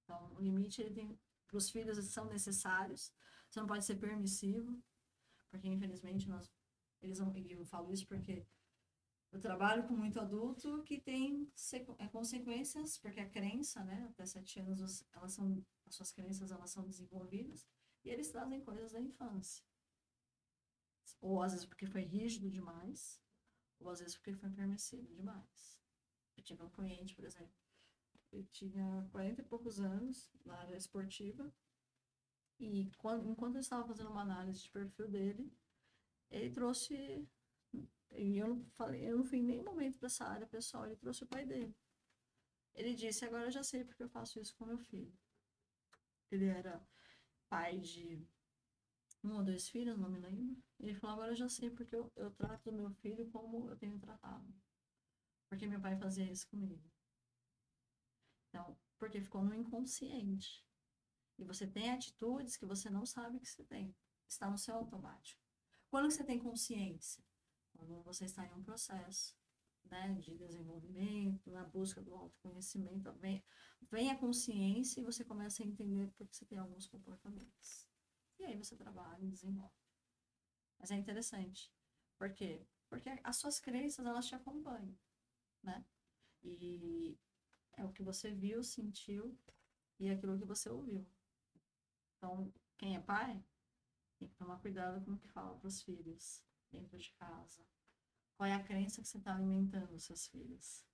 Então, o limite, ele tem, para os filhos, eles são necessários, você não pode ser permissivo, porque, infelizmente, eu falo isso porque eu trabalho com muito adulto que tem consequências, porque a crença, né, até 7 anos, as suas crenças, elas são desenvolvidas, e eles trazem coisas da infância. Ou, às vezes, porque foi rígido demais, ou, às vezes, porque foi permissivo demais. Eu tive um cliente, por exemplo, ele tinha 40 e poucos anos na área esportiva, e enquanto eu estava fazendo uma análise de perfil dele, ele trouxe, e eu não fui em nenhum momento para essa área pessoal, ele trouxe o pai dele. Ele disse, agora eu já sei porque eu faço isso com meu filho. Ele era pai de 1 ou 2 filhos, não me lembro. Ele falou, agora eu já sei porque eu trato o meu filho como eu tenho tratado. Porque meu pai fazia isso comigo. Então, porque ficou no inconsciente. E você tem atitudes que você não sabe que você tem. Está no seu automático. Quando você tem consciência? Quando você está em um processo, né, de desenvolvimento, na busca do autoconhecimento, vem a consciência e você começa a entender por que você tem alguns comportamentos. E aí você trabalha e desenvolve. Mas é interessante. Por quê? Porque as suas crenças, elas te acompanham, né? E é o que você viu, sentiu e aquilo que você ouviu. Então, quem é pai, tem que tomar cuidado com o que fala para os filhos dentro de casa. Qual é a crença que você está alimentando os seus filhos?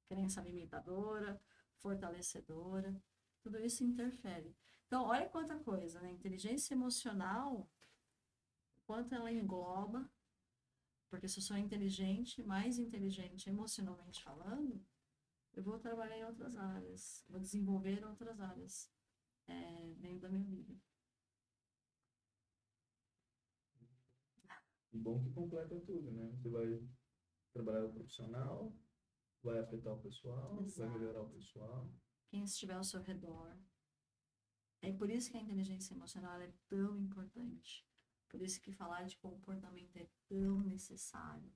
Crença limitadora, fortalecedora, tudo isso interfere. Então, olha quanta coisa, né? Inteligência emocional, quanto ela engloba, porque se eu sou inteligente, mais inteligente emocionalmente falando, eu vou trabalhar em outras áreas, vou desenvolver outras áreas dentro da minha vida. E bom que completa tudo, né? Você vai trabalhar o profissional, vai afetar o pessoal, Exato. vai melhorar o pessoal. Quem estiver ao seu redor. É por isso que a inteligência emocional é tão importante. Por isso que falar de comportamento é tão necessário.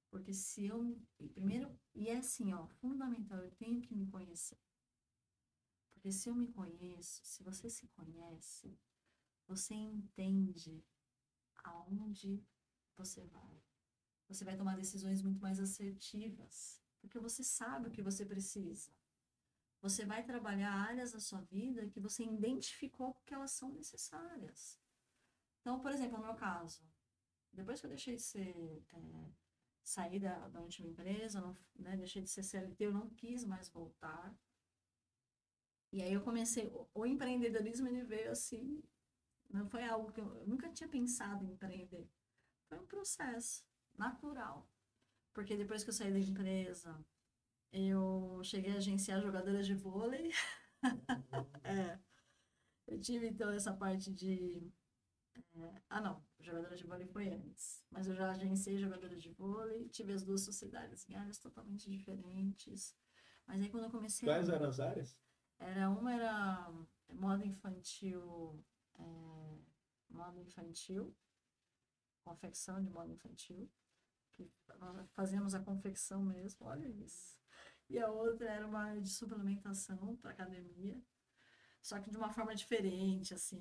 Porque se eu... Primeiro, e é assim, ó, fundamental, eu tenho que me conhecer. Porque se eu me conheço, se você se conhece, você entende aonde você vai. Você vai tomar decisões muito mais assertivas. Porque você sabe o que você precisa. Você vai trabalhar áreas da sua vida que você identificou que elas são necessárias. Então, por exemplo, no meu caso, depois que eu deixei de ser saí da última empresa, não, né, deixei de ser CLT, eu não quis mais voltar. E aí eu comecei, o empreendedorismo ele veio assim, não foi algo que eu nunca tinha pensado em empreender. Foi um processo natural. Porque depois que eu saí da empresa, eu cheguei a agenciar jogadoras de vôlei. É, eu tive então essa parte de. Ah, não, jogadora de vôlei foi antes. Mas eu já agenciei jogadora de vôlei, tive as duas sociedades em áreas totalmente diferentes. Mas aí quando eu comecei Quais eram as áreas? Uma era moda infantil, é, moda infantil, confecção de moda infantil, que nós fazíamos a confecção mesmo, olha isso. E a outra era uma área de suplementação para academia, só que de uma forma diferente, assim,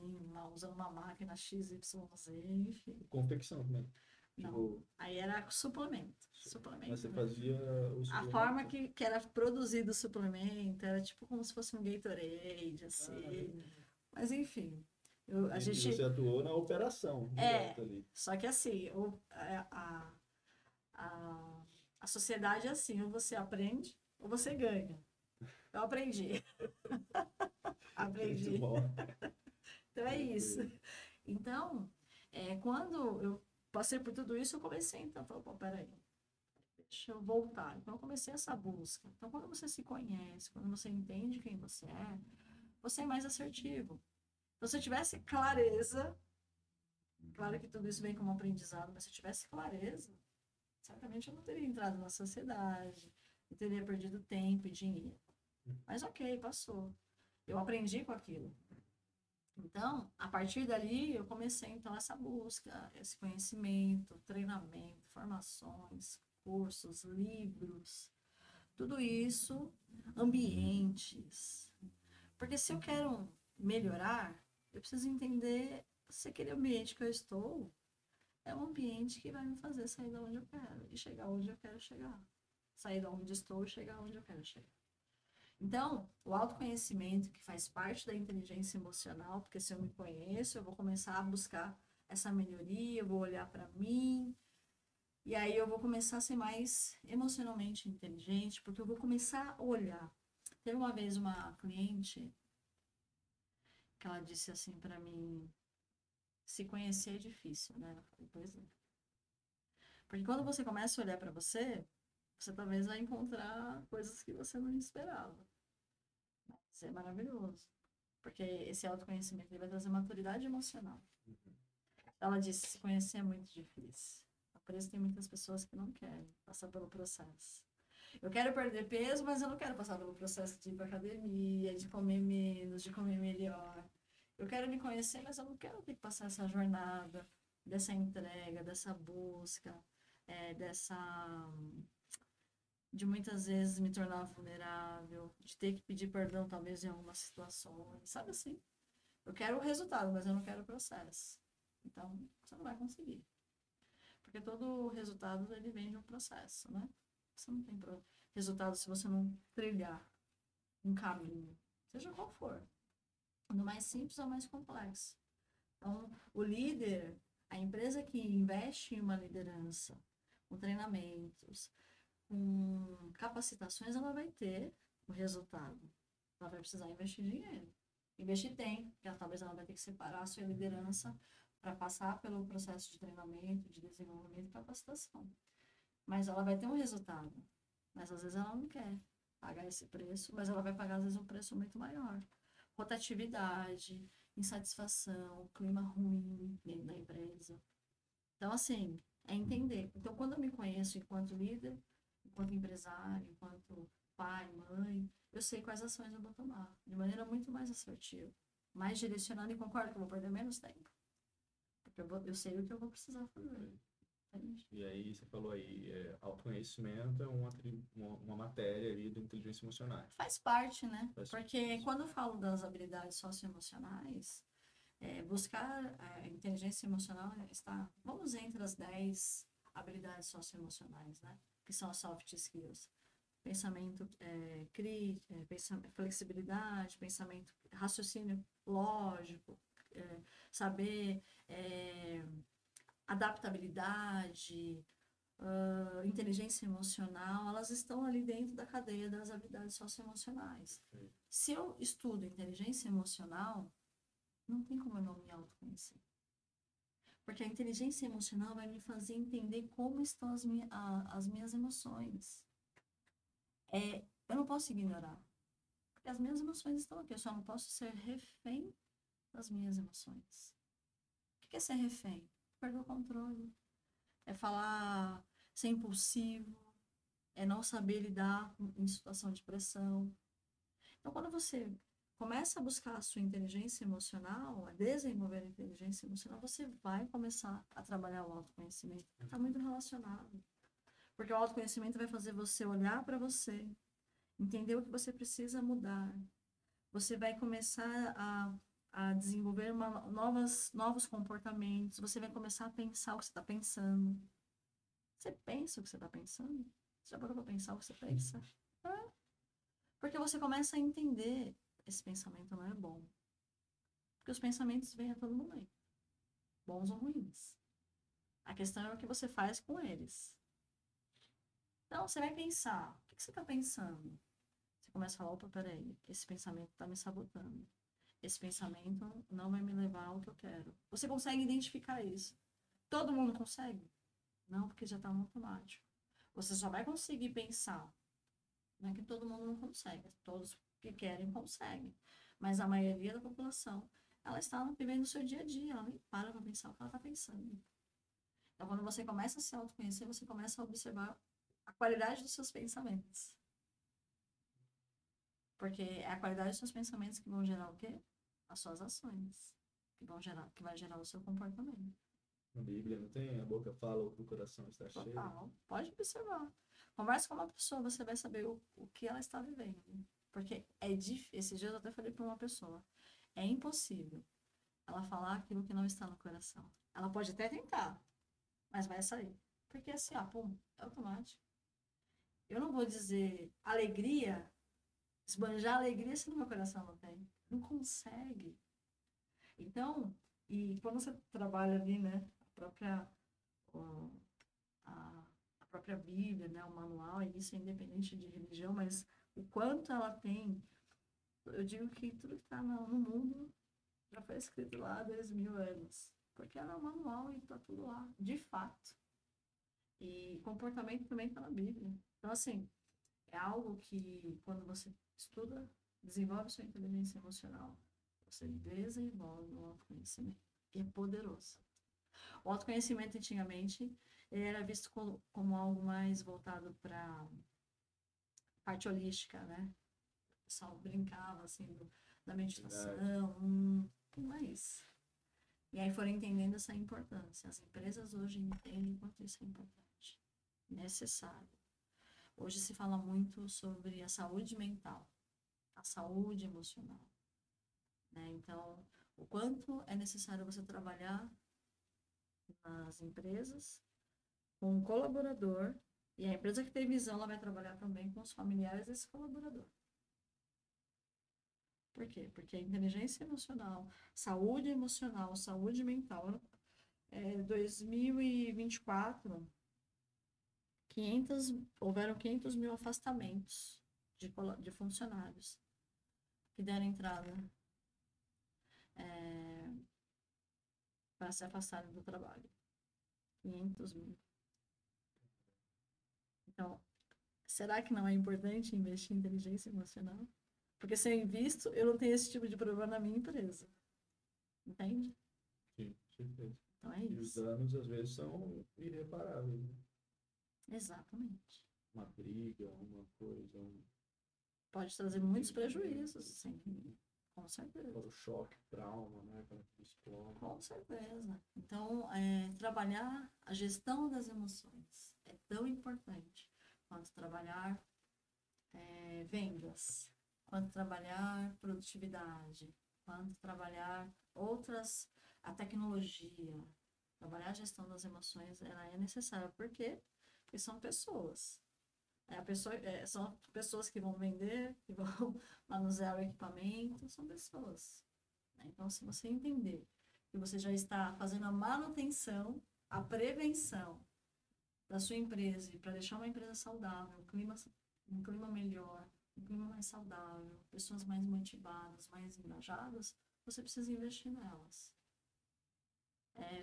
usando uma máquina XYZ, enfim. Confecção também. Não, Tipo, aí era suplemento. mas você Suplemento. fazia o A suplemento? forma que era produzido o suplemento era tipo como se fosse um Gatorade, assim. Mas enfim, a E gente. você atuou na operação É, direta ali. só que assim, a, a sociedade é assim, ou você aprende ou você ganha. Eu aprendi. Muito Aprendi. bom. Então é isso. Então, quando eu passei por tudo isso, eu comecei então, falei, pô, peraí, deixa eu voltar. Então eu comecei essa busca. Então quando você se conhece, quando você entende quem você é mais assertivo. Então se eu tivesse clareza, claro que tudo isso vem como aprendizado, mas se eu tivesse clareza, certamente eu não teria entrado na sociedade, eu teria perdido tempo e dinheiro. Mas ok, passou. Eu aprendi com aquilo. Então, a partir dali, eu comecei então essa busca, esse conhecimento, treinamento, formações, cursos, livros, tudo isso, ambientes. Porque se eu quero melhorar, eu preciso entender se aquele ambiente que eu estou é um ambiente que vai me fazer sair da onde eu quero e chegar onde eu quero chegar. Sair da onde estou e chegar onde eu quero chegar. Então, o autoconhecimento, que faz parte da inteligência emocional, porque se eu me conheço, eu vou começar a buscar essa melhoria, eu vou olhar para mim, e aí eu vou começar a ser mais emocionalmente inteligente, porque eu vou começar a olhar. Teve uma vez uma cliente que ela disse assim para mim, se conhecer é difícil, né? Eu falei, pois é. Porque quando você começa a olhar para você, você talvez vai encontrar coisas que você não esperava. Isso é maravilhoso. Porque esse autoconhecimento ele vai trazer maturidade emocional. Ela disse, se conhecer é muito difícil. Por isso tem muitas pessoas que não querem passar pelo processo. Eu quero perder peso, mas eu não quero passar pelo processo de ir para academia, de comer menos, de comer melhor. Eu quero me conhecer, mas eu não quero ter que passar essa jornada dessa entrega, dessa busca, dessa de muitas vezes me tornar vulnerável, de ter que pedir perdão talvez em algumas situações, sabe assim? Eu quero o resultado, mas eu não quero o processo. Então, você não vai conseguir. Porque todo resultado ele vem de um processo, né? Você não tem resultado se você não trilhar um caminho, seja qual for. Do mais simples ao mais complexo. Então, o líder, a empresa que investe em uma liderança, com treinamentos, com capacitações, ela vai ter o resultado. Ela vai precisar investir dinheiro. Investir tem, porque talvez ela vai ter que separar a sua liderança para passar pelo processo de treinamento, de desenvolvimento e capacitação. Mas ela vai ter um resultado. Mas às vezes ela não quer pagar esse preço, mas ela vai pagar às vezes um preço muito maior. Rotatividade, insatisfação, clima ruim dentro da empresa. Então, assim, é entender. Então, quando eu me conheço enquanto líder, enquanto empresário, enquanto pai, mãe, eu sei quais ações eu vou tomar, de maneira muito mais assertiva, mais direcionada e concordo que eu vou perder menos tempo. Porque eu sei o que eu vou precisar fazer. Entende? E aí você falou aí, autoconhecimento é uma matéria ali da inteligência emocional. Faz parte, né? Faz Porque parte. quando eu falo das habilidades socioemocionais, buscar a inteligência emocional está, vamos entre as 10 habilidades socioemocionais, né? Que são as soft skills. Pensamento crítico, flexibilidade, pensamento, raciocínio lógico, saber adaptabilidade, inteligência emocional, elas estão ali dentro da cadeia das habilidades socioemocionais. Se eu estudo inteligência emocional, não tem como eu não me autoconhecer. Porque a inteligência emocional vai me fazer entender como estão as minhas emoções. Eu não posso ignorar. Porque as minhas emoções estão aqui. Eu só não posso ser refém das minhas emoções. O que é ser refém? Perder o controle. É falar, ser impulsivo. É não saber lidar em situação de pressão. Então, quando você começa a buscar a sua inteligência emocional, a desenvolver a inteligência emocional, você vai começar a trabalhar o autoconhecimento. Está muito relacionado. Porque o autoconhecimento vai fazer você olhar para você, entender o que você precisa mudar. Você vai começar a desenvolver novos comportamentos. Você vai começar a pensar o que você está pensando. Você pensa o que você está pensando? Você já parou para pensar o que você pensa? Porque você começa a entender esse pensamento não é bom. Porque os pensamentos vêm a todo momento. Bons ou ruins. A questão é o que você faz com eles. Então, você vai pensar. O que você está pensando? Você começa a falar, opa, peraí, esse pensamento está me sabotando. Esse pensamento não vai me levar ao que eu quero. Você consegue identificar isso. Todo mundo consegue? Não, porque já está no automático. Você só vai conseguir pensar. Não é que todo mundo não consegue. Todos que querem conseguem. Mas a maioria da população, ela está vivendo o seu dia a dia. Ela nem para pensar o que ela está pensando. Então, quando você começa a se autoconhecer, você começa a observar a qualidade dos seus pensamentos. Porque é a qualidade dos seus pensamentos que vão gerar o quê? As suas ações. Que vai gerar o seu comportamento. Na Bíblia não tem a boca fala, o coração está cheio. Total. Pode observar. Converse com uma pessoa, você vai saber o que ela está vivendo. Porque é difícil. Esses dias eu até falei para uma pessoa. É impossível ela falar aquilo que não está no coração. Ela pode até tentar, mas vai sair. Porque assim, ó, pum, é automático. Eu não vou dizer alegria, esbanjar alegria se no meu coração não tem. Não consegue. Então, e quando você trabalha ali, né, a própria Bíblia, né, o manual, e isso é independente de religião, mas o quanto ela tem, eu digo que tudo que está no mundo já foi escrito lá há 2.000 anos, porque ela é um manual e está tudo lá, de fato. E comportamento também está na Bíblia. Então, assim, é algo que, quando você estuda, desenvolve sua inteligência emocional, você desenvolve o autoconhecimento, que é poderoso. O autoconhecimento, antigamente, ele era visto como algo mais voltado para parte holística, né? O pessoal brincava, assim, da meditação, não é isso. E aí foram entendendo essa importância. As empresas hoje entendem quanto isso é importante, necessário. Hoje se fala muito sobre a saúde mental, a saúde emocional, né? Então, o quanto é necessário você trabalhar nas empresas com um colaborador, e a empresa que tem visão, ela vai trabalhar também com os familiares desse colaborador. Por quê? Porque a inteligência emocional, saúde mental, 2024, houveram 500 mil afastamentos de funcionários que deram entrada para se afastarem do trabalho. 500 mil. Então, será que não é importante investir em inteligência emocional? Porque se eu invisto, eu não tenho esse tipo de problema na minha empresa. Entende? Sim, certeza. Então é E os isso. danos, às vezes, são irreparáveis, né? Exatamente. Uma briga, uma coisa, Pode trazer muitos prejuízos, sim. Com certeza. o choque, trauma, né? Quando explode. Com certeza. Então, trabalhar a gestão das emoções é tão importante quanto trabalhar vendas, quanto trabalhar produtividade, quanto trabalhar a tecnologia. Trabalhar a gestão das emoções, ela é necessária. Por quê? Porque são pessoas. São pessoas que vão vender, que vão manusear o equipamento, são pessoas. Então, se você entender que você já está fazendo a manutenção, a prevenção da sua empresa e para deixar uma empresa saudável, um clima melhor, um clima mais saudável, pessoas mais motivadas, mais engajadas, você precisa investir nelas.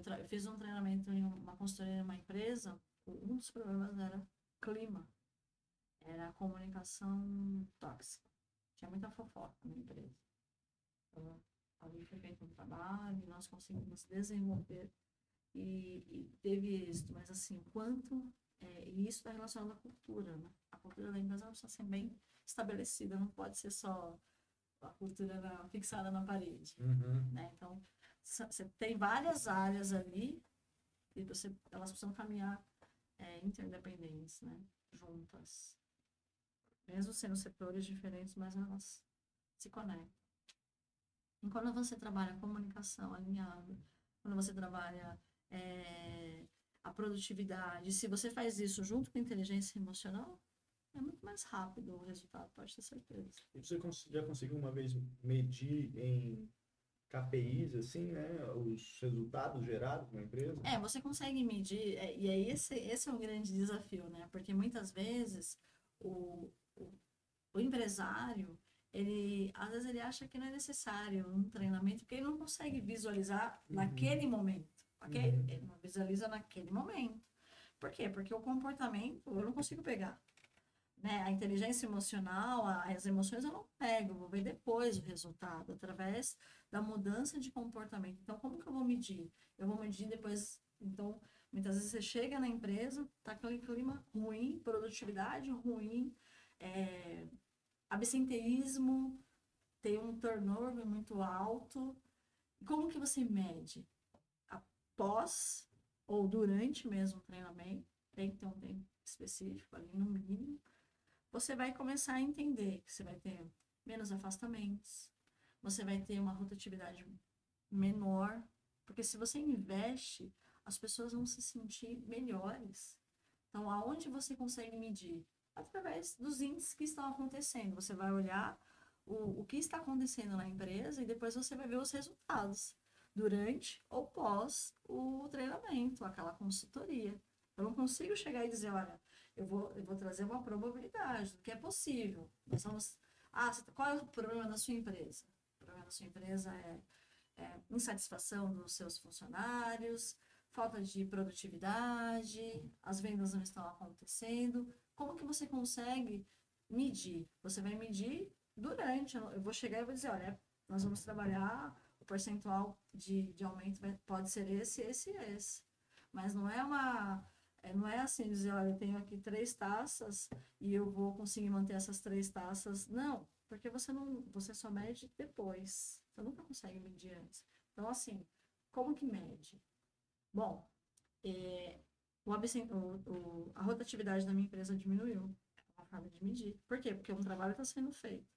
Eu fiz um treinamento em uma consultoria em uma empresa, um dos problemas era clima, era a comunicação tóxica. Tinha muita fofoca na empresa. Então, ali foi feito um trabalho, nós conseguimos desenvolver e teve êxito, mas assim, e isso está relacionado à cultura, né? A cultura da empresa precisa ser bem estabelecida, não pode ser só a cultura fixada na parede, né? Então, você tem várias áreas ali e elas precisam caminhar interdependentes, né? Juntas. Mesmo sendo setores diferentes, mas elas se conectam. E quando você trabalha a comunicação alinhada, quando você trabalha a produtividade, se você faz isso junto com a inteligência emocional, é muito mais rápido o resultado, pode ter certeza. E você já conseguiu uma vez medir em KPIs, assim, né, os resultados gerados na empresa? Você consegue medir, e aí esse é um grande desafio, né? Porque muitas vezes o empresário, às vezes ele acha que não é necessário um treinamento, porque ele não consegue visualizar naquele momento. Okay? Ele não visualiza naquele momento. Por quê? Porque o comportamento eu não consigo pegar. Né? A inteligência emocional, as emoções eu não pego, eu vou ver depois o resultado, através da mudança de comportamento. Então, como que eu vou medir? Eu vou medir depois. Então, muitas vezes você chega na empresa, tá aquele clima ruim, produtividade ruim, absenteísmo, tem um turnover muito alto. Como que você mede? Após ou durante mesmo o treinamento, tem que ter um tempo específico ali no mínimo, você vai começar a entender que você vai ter menos afastamentos, você vai ter uma rotatividade menor, porque se você investe, as pessoas vão se sentir melhores. Então, aonde você consegue medir? Através dos índices que estão acontecendo. Você vai olhar o que está acontecendo na empresa e depois você vai ver os resultados durante ou pós o treinamento, aquela consultoria. Eu não consigo chegar e dizer, olha, eu vou trazer uma probabilidade do que é possível. Nós vamos... qual é o problema da sua empresa? O problema da sua empresa é insatisfação dos seus funcionários, falta de produtividade, as vendas não estão acontecendo. Como que você consegue medir? Você vai medir durante. Eu vou chegar e vou dizer, olha, nós vamos trabalhar, o percentual de aumento pode ser esse, esse e esse. Mas não é assim dizer, olha, eu tenho aqui 3 taças e eu vou conseguir manter essas 3 taças. Não, porque você só mede depois. Você nunca consegue medir antes. Então, assim, como que mede? Bom, a rotatividade da minha empresa diminuiu. É uma forma de medir. Por quê? Porque um trabalho está sendo feito.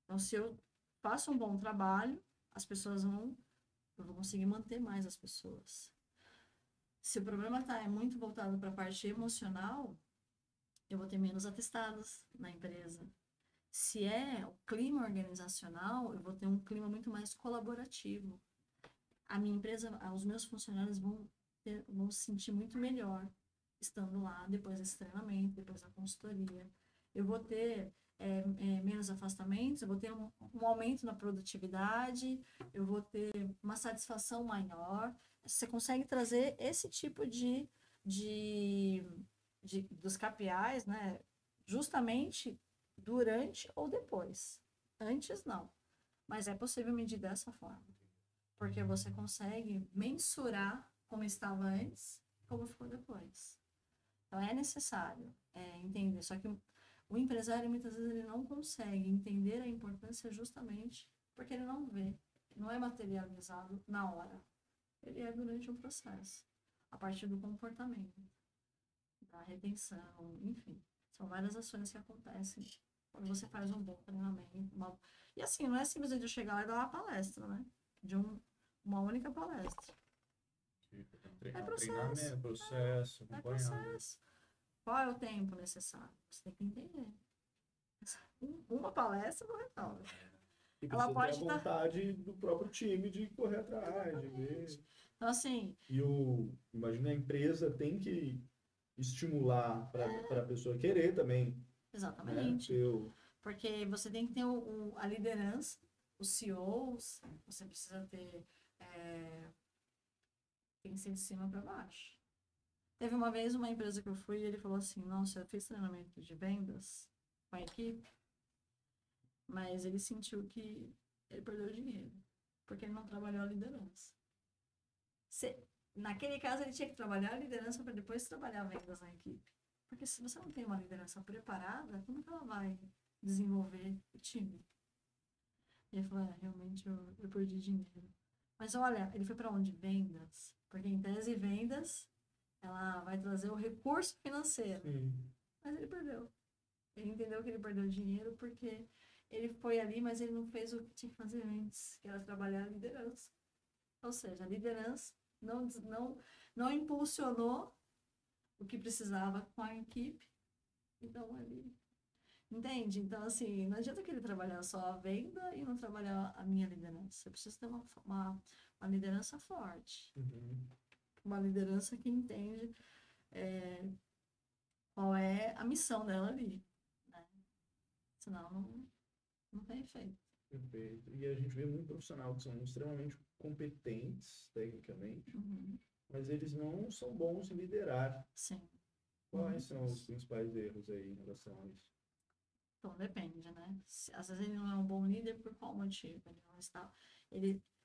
Então, se eu faço um bom trabalho, eu vou conseguir manter mais as pessoas. Se o problema é muito voltado para a parte emocional, eu vou ter menos atestados na empresa. Se é o clima organizacional, eu vou ter um clima muito mais colaborativo. A minha empresa, os meus funcionários vão se sentir muito melhor estando lá, depois desse treinamento, depois da consultoria. Eu vou ter menos afastamentos, eu vou ter um aumento na produtividade, eu vou ter uma satisfação maior. Você consegue trazer esse tipo dos KPIs, né, justamente durante ou depois. Antes, não. Mas é possível medir dessa forma. Porque você consegue mensurar como estava antes, como ficou depois. Então, é necessário entender. Só que o empresário, muitas vezes, ele não consegue entender a importância justamente porque ele não vê. Não é materializado na hora. Ele é durante um processo. A partir do comportamento, da retenção, enfim. São várias ações que acontecem quando você faz um bom treinamento. E assim, não é simplesmente eu chegar lá e dar uma palestra, né? De uma única palestra. É processo. Processo, é processo. Qual é o tempo necessário? Você tem que entender. Uma palestra não resolve. E ela pode ter a vontade do próprio time de correr atrás, de ver. Então, assim... Imagina, a empresa tem que estimular para a pessoa querer também, né? Exatamente. Ter o... Porque você tem que ter a liderança, os CEOs, você precisa ter, tem que ser de cima para baixo. Teve uma vez uma empresa que eu fui e ele falou assim, nossa, eu fiz treinamento de vendas com a equipe, mas ele sentiu que ele perdeu dinheiro, porque ele não trabalhou a liderança. Naquele caso, ele tinha que trabalhar a liderança para depois trabalhar vendas na equipe. Porque se você não tem uma liderança preparada, como que ela vai desenvolver o time? E ele falou, realmente eu perdi dinheiro. Mas olha, ele foi para onde? Vendas. Porque em tese, vendas, ela vai trazer o recurso financeiro. Sim. Mas ele perdeu. Ele entendeu que ele perdeu dinheiro porque ele foi ali, mas ele não fez o que tinha que fazer antes, que era trabalhar a liderança. Ou seja, a liderança não impulsionou o que precisava com a equipe. Então, ele... Entende? Então, assim, não adianta que ele trabalhar só a venda e não trabalhar a minha liderança. Você precisa ter uma liderança forte. Uhum. Uma liderança que entende qual é a missão dela ali. Né? Senão, não tem efeito. Perfeito. E a gente vê muito profissional que são extremamente competentes tecnicamente, Uhum. mas eles não são bons em liderar. Sim. Quais são os principais erros aí em relação a isso? Então, depende, né? Às vezes ele não é um bom líder por qual motivo? Ele não está...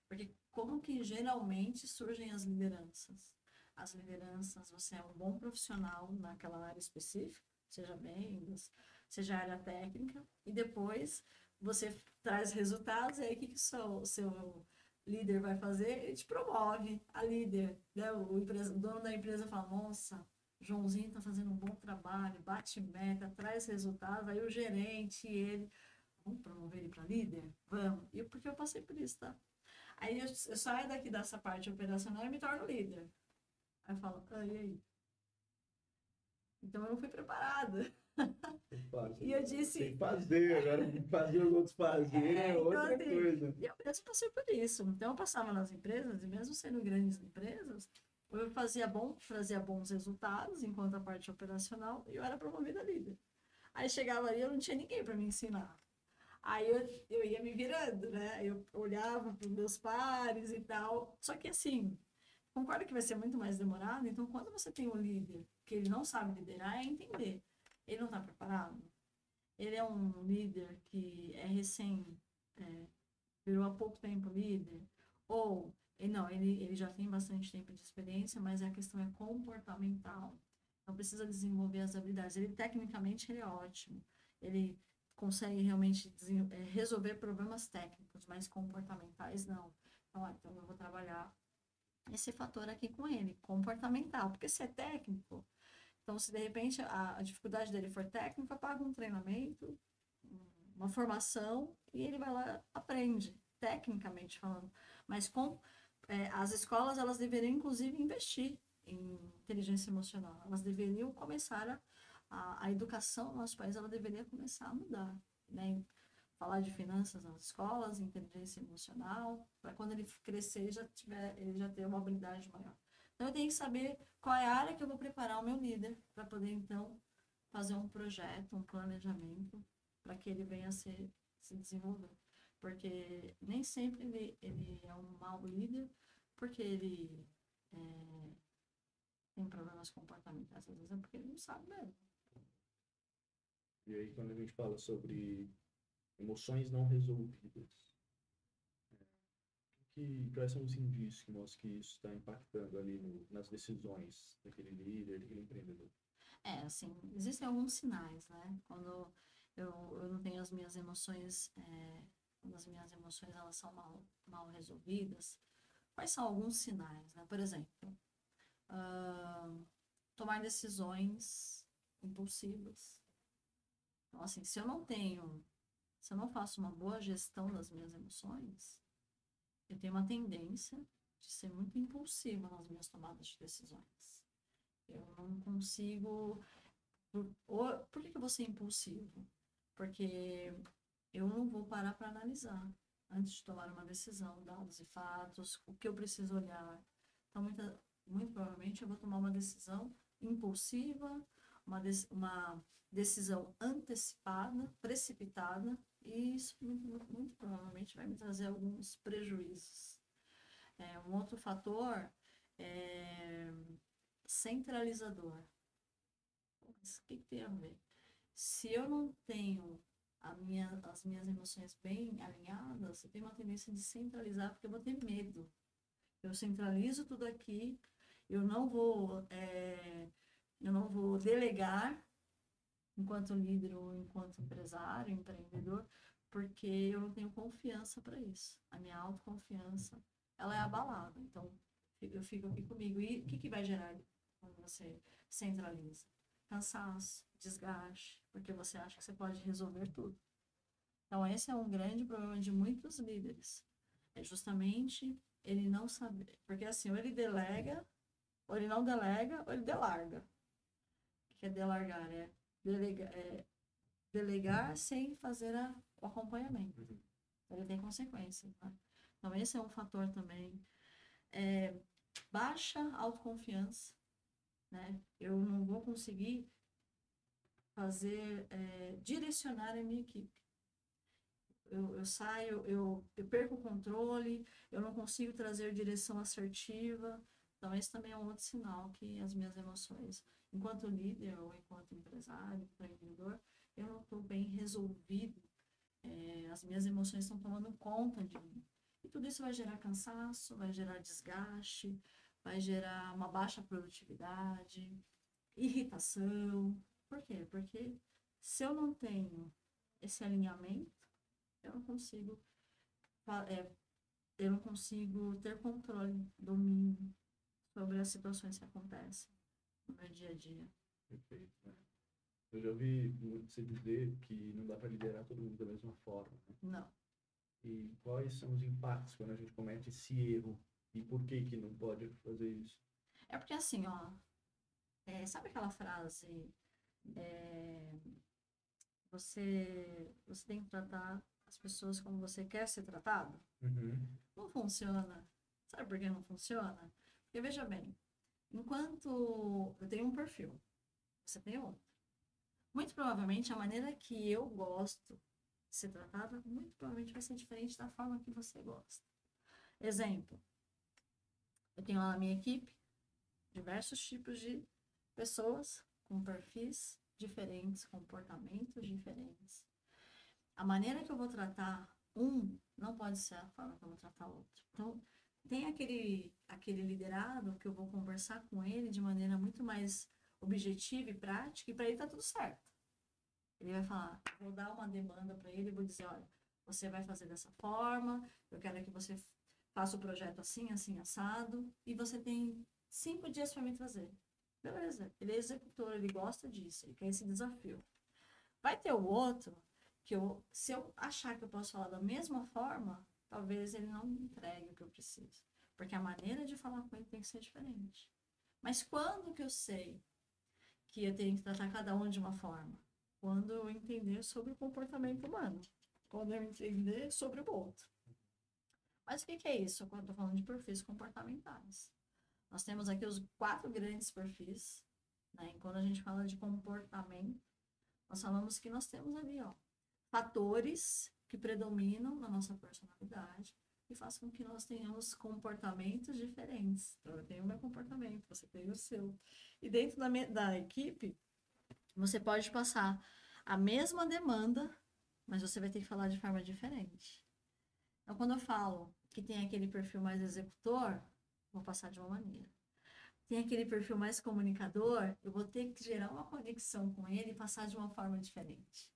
Porque como que geralmente surgem as lideranças? As lideranças, você é um bom profissional naquela área específica, seja vendas, seja área técnica, e depois você traz resultados, e aí o que o seu líder vai fazer? Ele te promove a líder, né? O dono da empresa fala, nossa, Joãozinho está fazendo um bom trabalho, bate meta, traz resultados, aí o gerente, ele, vamos promover ele para líder? Vamos. E porque eu passei por isso, tá? Aí eu saio daqui dessa parte operacional e me torno líder. Aí eu falo, e aí? Então eu não fui preparada. E eu disse. Sem fazer, agora fazer os outros fazerem é Então, outra assim, coisa. eu mesmo passei por isso. Então eu passava nas empresas, e mesmo sendo grandes empresas, eu trazia bons resultados enquanto a parte operacional e eu era promovida líder. Aí chegava ali, eu não tinha ninguém para me ensinar. Aí eu ia me virando, né? Eu olhava para os meus pares e tal. Só que assim, concordo que vai ser muito mais demorado. Então, quando você tem um líder que ele não sabe liderar, é entender. Ele não está preparado. Ele é um líder que é virou há pouco tempo líder. Ou, ele já tem bastante tempo de experiência, mas a questão é comportamental. Então, precisa desenvolver as habilidades. Ele, tecnicamente, ele é ótimo. Ele consegue realmente resolver problemas técnicos, mas comportamentais não. Então eu vou trabalhar esse fator aqui com ele, comportamental, porque se é técnico, então se de repente a dificuldade dele for técnica, paga um treinamento, uma formação e ele vai lá aprende, tecnicamente falando. Mas as escolas elas deveriam inclusive investir em inteligência emocional, elas deveriam começar a educação no nosso país ela deveria começar a mudar, né? Falar de finanças nas escolas, inteligência emocional, para quando ele crescer ele já ter uma habilidade maior. Então eu tenho que saber qual é a área que eu vou preparar o meu líder para poder então fazer um projeto, um planejamento para que ele venha se desenvolver. Porque nem sempre ele é um mau líder, porque ele tem problemas comportamentais, às vezes é porque ele não sabe mesmo. E aí, quando a gente fala sobre emoções não resolvidas, quais são os indícios que mostram que isso está impactando ali nas decisões daquele líder, daquele empreendedor? Assim, existem alguns sinais, né? Quando eu não tenho as minhas emoções, quando as minhas emoções elas são mal resolvidas, quais são alguns sinais, né? Por exemplo, tomar decisões impulsivas. Então, assim, se eu não faço uma boa gestão das minhas emoções, eu tenho uma tendência de ser muito impulsiva nas minhas tomadas de decisões. Eu não consigo... Por que eu vou ser impulsivo? Porque eu não vou parar para analisar antes de tomar uma decisão, dados e fatos, o que eu preciso olhar. Então, muito provavelmente eu vou tomar uma decisão impulsiva, uma decisão antecipada, precipitada, e isso muito provavelmente vai me trazer alguns prejuízos. Um outro fator é centralizador. Mas o que tem a ver? Se eu não tenho as minhas emoções bem alinhadas, eu tenho uma tendência de centralizar, porque eu vou ter medo. Eu centralizo tudo aqui, eu não vou delegar enquanto líder ou enquanto empresário, empreendedor, porque eu não tenho confiança para isso. A minha autoconfiança, ela é abalada. Então, eu fico aqui comigo. E o que vai gerar quando você centraliza? Cansaço, desgaste, porque você acha que você pode resolver tudo. Então, esse é um grande problema de muitos líderes. É justamente ele não saber. Porque assim, ou ele delega, ou ele não delega, ou ele delarga. O que é delargar? Delegar sem fazer o acompanhamento. Ele tem consequências. Tá? Então, esse é um fator também. Baixa autoconfiança. Né? Eu não vou conseguir direcionar a minha equipe. Eu saio, eu perco o controle, eu não consigo trazer direção assertiva. Então, esse também é um outro sinal que as minhas emoções, enquanto líder ou enquanto empresário, empreendedor, eu não estou bem resolvido. As minhas emoções estão tomando conta de mim. E tudo isso vai gerar cansaço, vai gerar desgaste, vai gerar uma baixa produtividade, irritação. Por quê? Porque se eu não tenho esse alinhamento, eu não consigo ter controle, domínio sobre as situações que acontecem no meu dia a dia. Perfeito. Né? Eu já ouvi você dizer que não dá para liderar todo mundo da mesma forma. Né? Não. E quais são os impactos quando a gente comete esse erro? E por que não pode fazer isso? É porque assim, ó, sabe aquela frase, você tem que tratar as pessoas como você quer ser tratado? Uhum. Não funciona. Sabe por que não funciona? Porque, veja bem, enquanto eu tenho um perfil, você tem outro. Muito provavelmente a maneira que eu gosto de ser tratada, muito provavelmente vai ser diferente da forma que você gosta. Exemplo, eu tenho lá na minha equipe diversos tipos de pessoas com perfis diferentes, comportamentos diferentes. A maneira que eu vou tratar um não pode ser a forma que eu vou tratar o outro. Então, tem aquele liderado que eu vou conversar com ele de maneira muito mais objetiva e prática, e para ele tá tudo certo. Ele vai falar, vou dar uma demanda para ele, vou dizer, olha, você vai fazer dessa forma, eu quero que você faça o projeto assim, assim, assado, e você tem 5 dias para me trazer. Beleza, ele é executor, ele gosta disso, ele quer esse desafio. Vai ter o outro que se eu achar que eu posso falar da mesma forma, talvez ele não me entregue o que eu preciso. Porque a maneira de falar com ele tem que ser diferente. Mas quando que eu sei que eu tenho que tratar cada um de uma forma? Quando eu entender sobre o comportamento humano. Quando eu entender sobre o outro. Mas o que é isso? Eu estou falando de perfis comportamentais. Nós temos aqui os 4 grandes perfis. Né? E quando a gente fala de comportamento, nós falamos que nós temos ali, ó, fatores que predominam na nossa personalidade e fazem com que nós tenhamos comportamentos diferentes. Então, eu tenho o meu comportamento, você tem o seu. E dentro da equipe, você pode passar a mesma demanda, mas você vai ter que falar de forma diferente. Então, quando eu falo que tem aquele perfil mais executor, vou passar de uma maneira. Tem aquele perfil mais comunicador, eu vou ter que gerar uma conexão com ele e passar de uma forma diferente.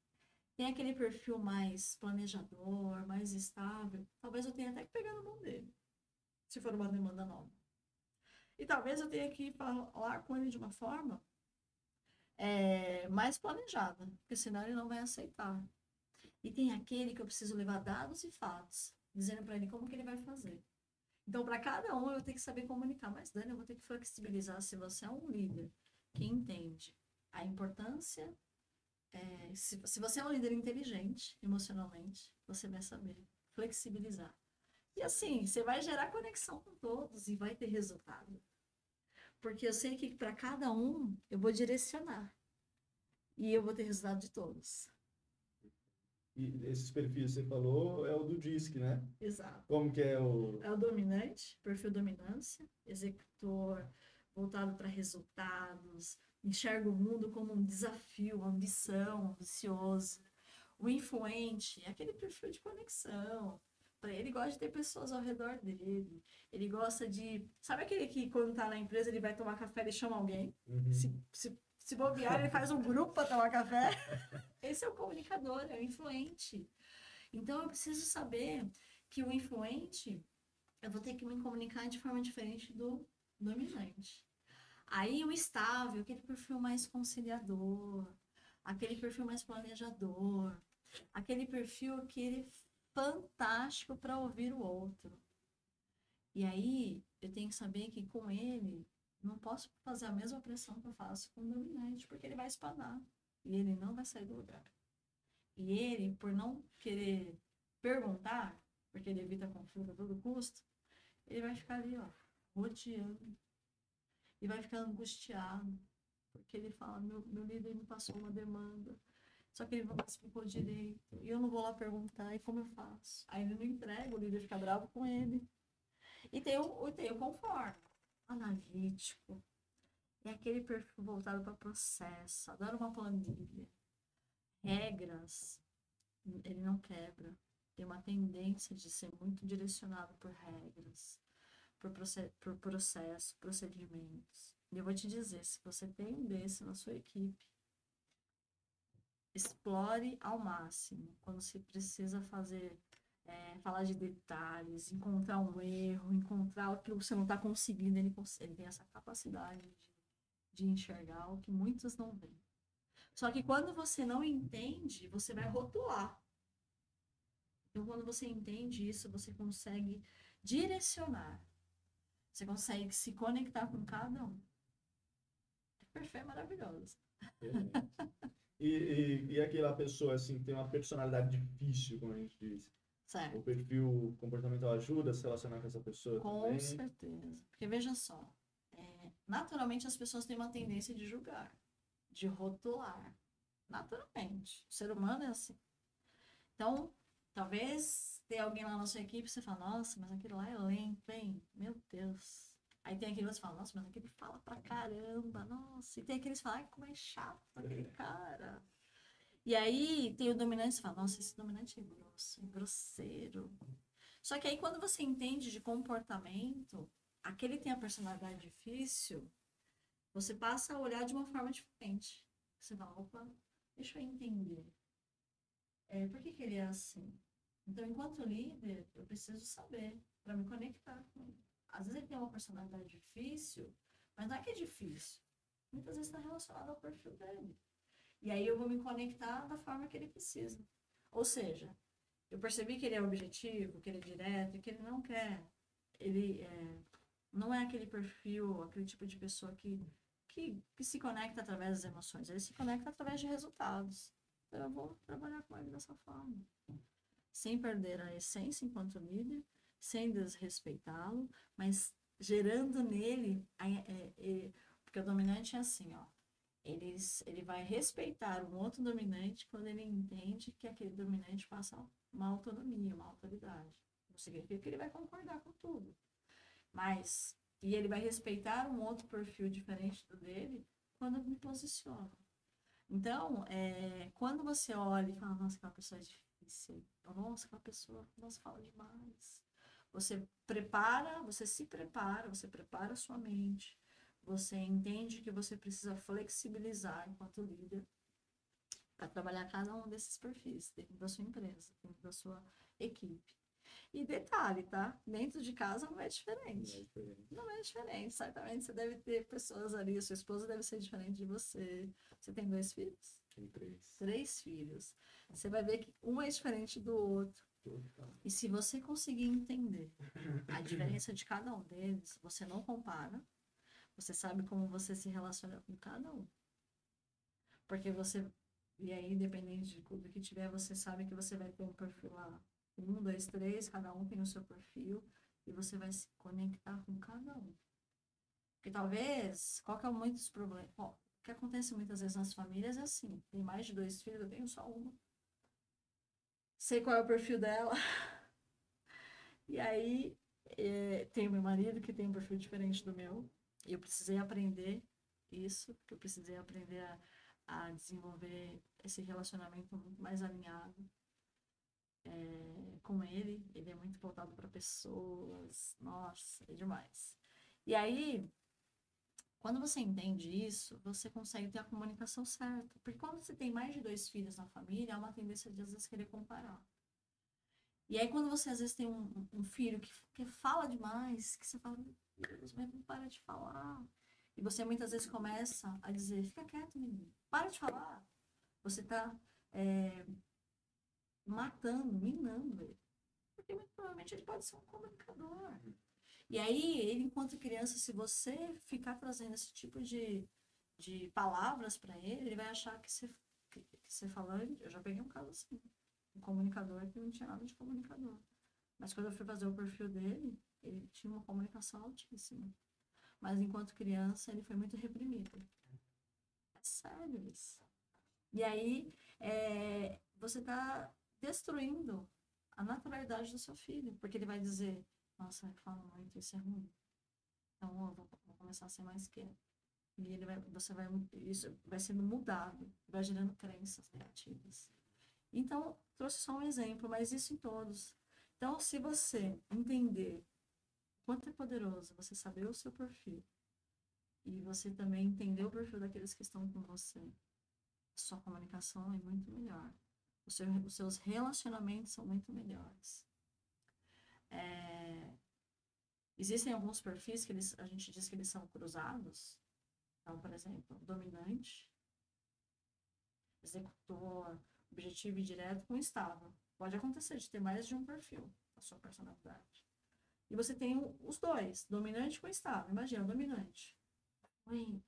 Tem aquele perfil mais planejador, mais estável, talvez eu tenha até que pegar na mão dele, se for uma demanda nova. E talvez eu tenha que falar com ele de uma forma mais planejada, porque senão ele não vai aceitar. E tem aquele que eu preciso levar dados e fatos, dizendo para ele como que ele vai fazer. Então, para cada um, eu tenho que saber comunicar. Mas, Dani, eu vou ter que flexibilizar. Se você é um líder que entende a importância, se você é um líder inteligente, emocionalmente, você vai saber flexibilizar. E assim, você vai gerar conexão com todos e vai ter resultado. Porque eu sei que para cada um eu vou direcionar. E eu vou ter resultado de todos. E esses perfis que você falou é o do DISC, né? Exato. Como que é o... É o dominante, perfil dominância, executor, voltado para resultados, enxerga o mundo como um desafio, uma ambição, ambicioso. O influente é aquele perfil de conexão. Ele gosta de ter pessoas ao redor dele. Ele gosta de. Sabe aquele que, quando tá na empresa, ele vai tomar café e chama alguém? Uhum. Se bobear, ele faz um grupo para tomar café. Esse é o comunicador, é o influente. Então, eu preciso saber que o influente, eu vou ter que me comunicar de forma diferente do dominante. Aí, o estável, aquele perfil mais conciliador, aquele perfil mais planejador, aquele perfil que ele é fantástico para ouvir o outro. E aí, eu tenho que saber que com ele, não posso fazer a mesma pressão que eu faço com o dominante, porque ele vai espanar. E ele não vai sair do lugar. E ele, por não querer perguntar, porque ele evita conflito a todo custo, ele vai ficar ali, ó, rodeando. E vai ficar angustiado. Porque ele fala, meu líder me passou uma demanda. Só que ele não explicou direito. E eu não vou lá perguntar, e como eu faço? Aí ele não entrega, o líder fica bravo com ele. E tem o conforme. Analítico. É aquele perfil voltado para processo. Adora uma planilha. Regras. Ele não quebra. Tem uma tendência de ser muito direcionado por regras, por processo, procedimentos. E eu vou te dizer, se você tem um desse na sua equipe, explore ao máximo. Quando se precisa fazer, falar de detalhes, encontrar um erro, encontrar aquilo que você não está conseguindo, ele tem essa capacidade de enxergar o que muitos não veem. Só que quando você não entende, você vai rotular. Então, quando você entende isso, você consegue direcionar. Você consegue se conectar com cada um. Perfil é maravilhoso. E aquela pessoa, assim, que tem uma personalidade difícil, como a gente diz. Certo. O perfil comportamental ajuda a se relacionar com essa pessoa também? Com certeza. Porque veja só, naturalmente as pessoas têm uma tendência de julgar, de rotular. Naturalmente. O ser humano é assim. Então, talvez tenha alguém lá na sua equipe e você fala, nossa, mas aquele lá é lento, hein? Meu Deus. Aí tem aquele outro que fala, nossa, mas aquele fala pra caramba, nossa. E tem aqueles que falam, ai, como é chato aquele cara. E aí tem o dominante que fala, nossa, esse dominante é grosso, é grosseiro. Só que aí quando você entende de comportamento, aquele que tem a personalidade difícil, você passa a olhar de uma forma diferente. Você fala, opa, deixa eu entender. Por que ele é assim? Então, enquanto líder, eu preciso saber para me conectar com ele. Às vezes ele tem uma personalidade difícil, mas não é que é difícil. Muitas vezes está relacionado ao perfil dele. E aí eu vou me conectar da forma que ele precisa. Ou seja, eu percebi que ele é objetivo, que ele é direto, que ele não quer. Ele não é aquele perfil, aquele tipo de pessoa que se conecta através das emoções. Ele se conecta através de resultados. Então eu vou trabalhar com ele dessa forma. Sem perder a essência enquanto líder, sem desrespeitá-lo, mas gerando nele... porque o dominante é assim, ó. Ele vai respeitar um outro dominante quando ele entende que aquele dominante passa uma autonomia, uma autoridade. Não significa que ele vai concordar com tudo. E ele vai respeitar um outro perfil diferente do dele quando me posiciona. Então, quando você olha e fala, nossa, aquela pessoa é difícil. Nossa, aquela pessoa, nossa, fala demais. Você se prepara, você prepara a sua mente. Você entende que você precisa flexibilizar enquanto líder para trabalhar cada um desses perfis dentro da sua empresa, dentro da sua equipe. E detalhe, tá? Dentro de casa não é diferente. Não é diferente. Certamente você deve ter pessoas ali, a sua esposa deve ser diferente de você. Você tem 2 filhos? Tem 3. 3 filhos. Você vai ver que um é diferente do outro. E se você conseguir entender a diferença de cada um deles, você não compara. Você sabe como você se relaciona com cada um. Porque você... E aí, independente do que tiver, você sabe que você vai ter um perfil lá. 1, 2, 3, cada um tem o seu perfil. E você vai se conectar com cada um. Porque talvez, qual que é muitos problemas? O que acontece muitas vezes nas famílias é assim, tem mais de 2 filhos, eu tenho só uma. Sei qual é o perfil dela. E aí, tem o meu marido que tem um perfil diferente do meu. E eu precisei aprender isso, porque eu precisei aprender a desenvolver esse relacionamento muito mais alinhado com ele. Ele é muito voltado para pessoas. Nossa, é demais. E aí, quando você entende isso, você consegue ter a comunicação certa. Porque quando você tem mais de 2 filhos na família, há uma tendência de às vezes querer comparar. E aí, quando você às vezes tem um filho que fala demais, que você fala, meu Deus, mas não para de falar. E você muitas vezes começa a dizer, fica quieto, menino, para de falar. Você está matando, minando ele. Porque muito provavelmente ele pode ser um comunicador. E aí, ele, enquanto criança, se você ficar trazendo esse tipo de palavras para ele, ele vai achar que você falando. Eu já peguei um caso assim. Um comunicador que não tinha nada de comunicador. Mas quando eu fui fazer o perfil dele, ele tinha uma comunicação altíssima. Mas enquanto criança, ele foi muito reprimido. É sério isso. E aí, você está destruindo a naturalidade do seu filho. Porque ele vai dizer, nossa, eu falo muito, isso é ruim. Então, eu vou começar a ser mais quieto. E isso vai sendo mudado, vai gerando crenças negativas. Então, trouxe só um exemplo, mas isso em todos. Então, se você entender quanto é poderoso você saber o seu perfil e você também entender o perfil daqueles que estão com você, sua comunicação é muito melhor. Os seus relacionamentos são muito melhores. Existem alguns perfis que a gente diz que eles são cruzados. Então, por exemplo, dominante, executor, objetivo e direto com estável. Pode acontecer de ter mais de um perfil na sua personalidade. E você tem os dois, dominante com estável. Imagina, dominante. Muito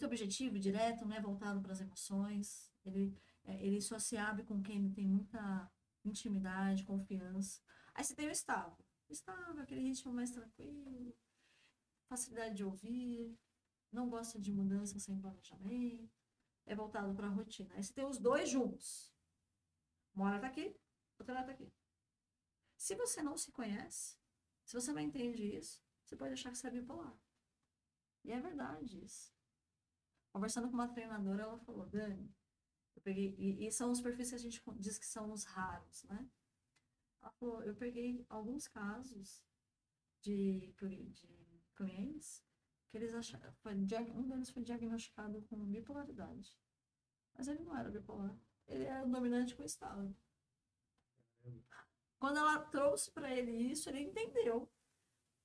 objetivo, direto, né, voltado para as emoções. Ele só se abre com quem ele tem muita intimidade, confiança. Aí você tem o estável. Estável, aquele ritmo mais tranquilo, facilidade de ouvir, não gosta de mudança sem planejamento, é voltado para a rotina. Aí você tem os dois juntos. Uma hora tá aqui, outra hora tá aqui. Se você não se conhece, se você não entende isso, você pode achar que você é bipolar. E é verdade isso. Conversando com uma treinadora, ela falou, Dani, eu peguei, e são os perfis que a gente diz que são os raros, né? Ela falou, eu peguei alguns casos de clientes que eles acharam, um deles foi diagnosticado com bipolaridade. Mas ele não era bipolar. Ele era dominante com estável. Quando ela trouxe para ele isso, ele entendeu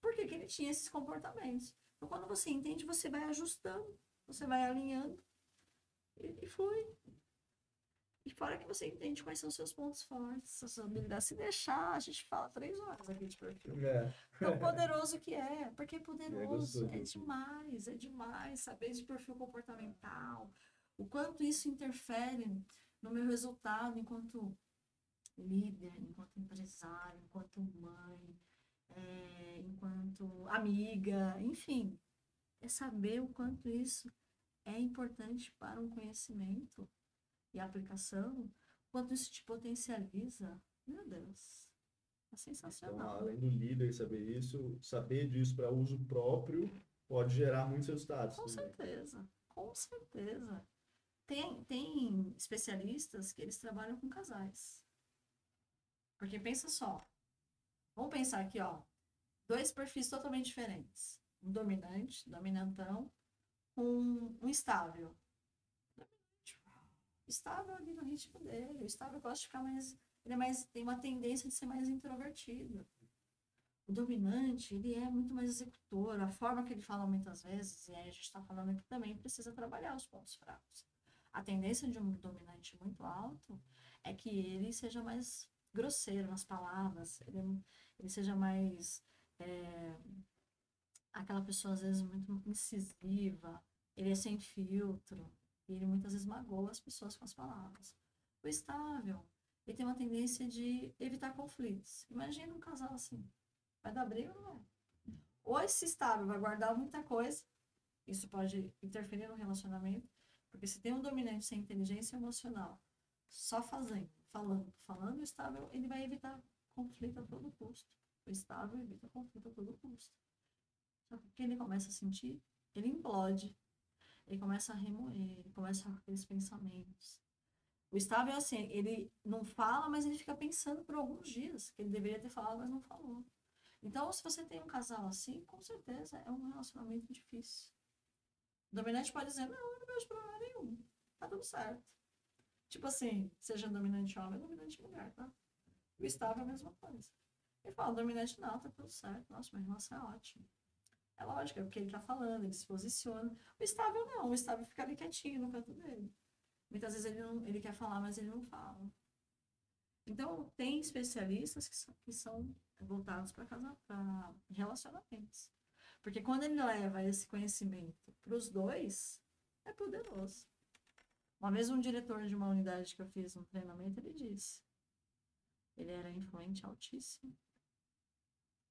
por que ele tinha esses comportamentos. Então, quando você entende, você vai ajustando, você vai alinhando e flui. E fora que você entende quais são os seus pontos fortes, suas habilidades. Se deixar, a gente fala 3 horas aqui de perfil. Tão poderoso que é, porque é poderoso, é demais saber de perfil comportamental, o quanto isso interfere no meu resultado enquanto líder, enquanto empresário, enquanto mãe, enquanto amiga, enfim. É saber o quanto isso é importante para um conhecimento e aplicação, o quanto isso te potencializa. Meu Deus, é sensacional. Então, além do líder saber isso, saber disso para uso próprio pode gerar muitos resultados. Com certeza, com certeza. Tem especialistas que eles trabalham com casais. Porque pensa só, vamos pensar aqui, ó, 2 perfis totalmente diferentes. Um dominante, dominantão, um estável. Estável ali no ritmo dele. O estável gosta de ficar mais. Tem uma tendência de ser mais introvertido. O dominante, ele é muito mais executor. A forma que ele fala muitas vezes, e aí a gente está falando aqui também, precisa trabalhar os pontos fracos. A tendência de um dominante muito alto é que ele seja mais grosseiro nas palavras, ele seja mais aquela pessoa às vezes muito incisiva, ele é sem filtro, e ele muitas vezes magoa as pessoas com as palavras. O estável, ele tem uma tendência de evitar conflitos. Imagina um casal assim, vai dar briga ou não vai? Ou esse estável vai guardar muita coisa, isso pode interferir no relacionamento, porque se tem um dominante sem inteligência emocional, só fazendo, falando, o estável, ele vai evitar conflito a todo custo. O estável evita conflito a todo custo. Só que o que ele começa a sentir, ele implode, ele começa a remoer, ele começa a ter aqueles pensamentos. O estável é assim, ele não fala, mas ele fica pensando por alguns dias, que ele deveria ter falado, mas não falou. Então, se você tem um casal assim, com certeza é um relacionamento difícil. O dominante pode dizer, não, eu não vejo problema nenhum, tá tudo certo. Tipo assim, seja dominante homem ou dominante mulher, tá? O estável é a mesma coisa. Ele fala, dominante não, tá tudo certo, nossa, minha relação é ótima. É lógico, é o que ele tá falando, ele se posiciona. O estável não, o estável fica ali quietinho no canto dele. Muitas vezes ele quer falar, mas ele não fala. Então, tem especialistas que são voltados para relacionamentos. Porque quando ele leva esse conhecimento para os dois, é poderoso. Uma vez um diretor de uma unidade que eu fiz um treinamento, ele disse, ele era influente altíssimo,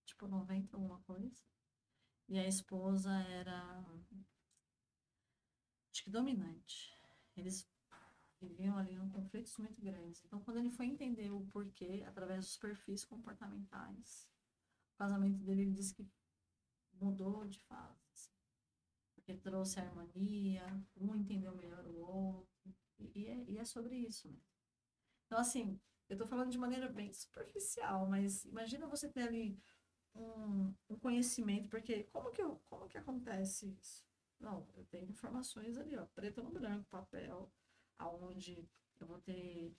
tipo 90 alguma coisa, e a esposa era, acho que dominante. Eles viviam ali em conflitos muito grandes. Então, quando ele foi entender o porquê, através dos perfis comportamentais, o casamento dele, ele disse que mudou de fase. Porque trouxe a harmonia, um entendeu melhor o outro, e é sobre isso mesmo. Então, assim, eu tô falando de maneira bem superficial, mas imagina você ter ali um conhecimento, porque como que acontece isso? Não, eu tenho informações ali, ó, preto no branco, papel, aonde eu vou ter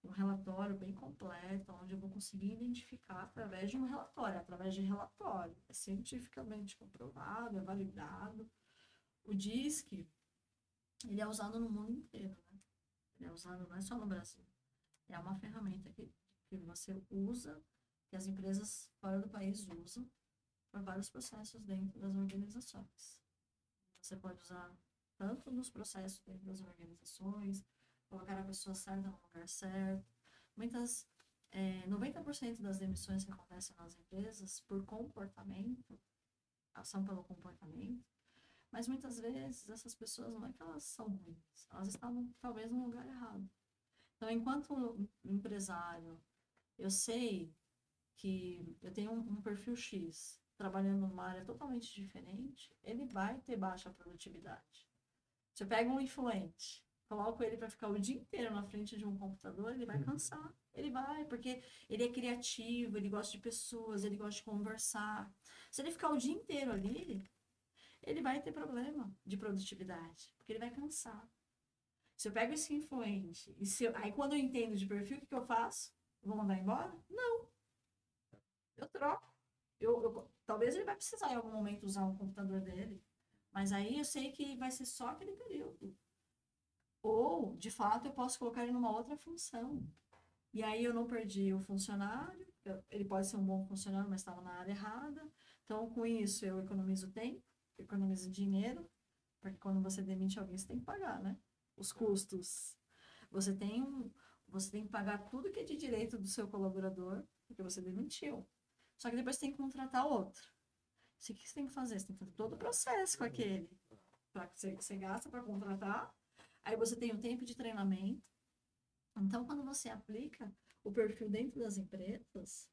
um relatório bem completo, onde eu vou conseguir identificar através de um relatório, através de relatório. É cientificamente comprovado, é validado. O DISC, ele é usado no mundo inteiro, né? Ele é usado não é só no Brasil. É uma ferramenta que você usa, que as empresas fora do país usam, para vários processos dentro das organizações. Você pode usar tanto nos processos dentro das organizações, colocar a pessoa certa no lugar certo. 90% das demissões que acontecem nas empresas por comportamento, ação pelo comportamento, mas muitas vezes essas pessoas não é que elas são ruins, elas estavam talvez no lugar errado. Então, enquanto empresário, eu sei que eu tenho um perfil X, trabalhando numa área totalmente diferente, ele vai ter baixa produtividade. Se eu pego um influente, coloco ele para ficar o dia inteiro na frente de um computador, ele vai cansar. Ele vai, porque ele é criativo, ele gosta de pessoas, ele gosta de conversar. Se ele ficar o dia inteiro ali, ele vai ter problema de produtividade, porque ele vai cansar. Se eu pego esse influente, aí quando eu entendo de perfil, o que eu faço? Vou mandar embora? Não. Eu troco. Talvez ele vai precisar em algum momento usar um computador dele, mas aí eu sei que vai ser só aquele período. Ou, de fato, eu posso colocar ele numa outra função. E aí eu não perdi o funcionário, ele pode ser um bom funcionário, mas estava na área errada. Então, com isso, eu economizo tempo, economizo dinheiro, porque quando você demite alguém, você tem que pagar, né? Os custos. Você tem, você tem que pagar tudo que é de direito do seu colaborador, porque você demitiu. Só que depois você tem que contratar outro. O que você tem que fazer? Você tem que fazer todo o processo com aquele. Você gasta para contratar, aí você tem o tempo de treinamento. Então, quando você aplica o perfil dentro das empresas,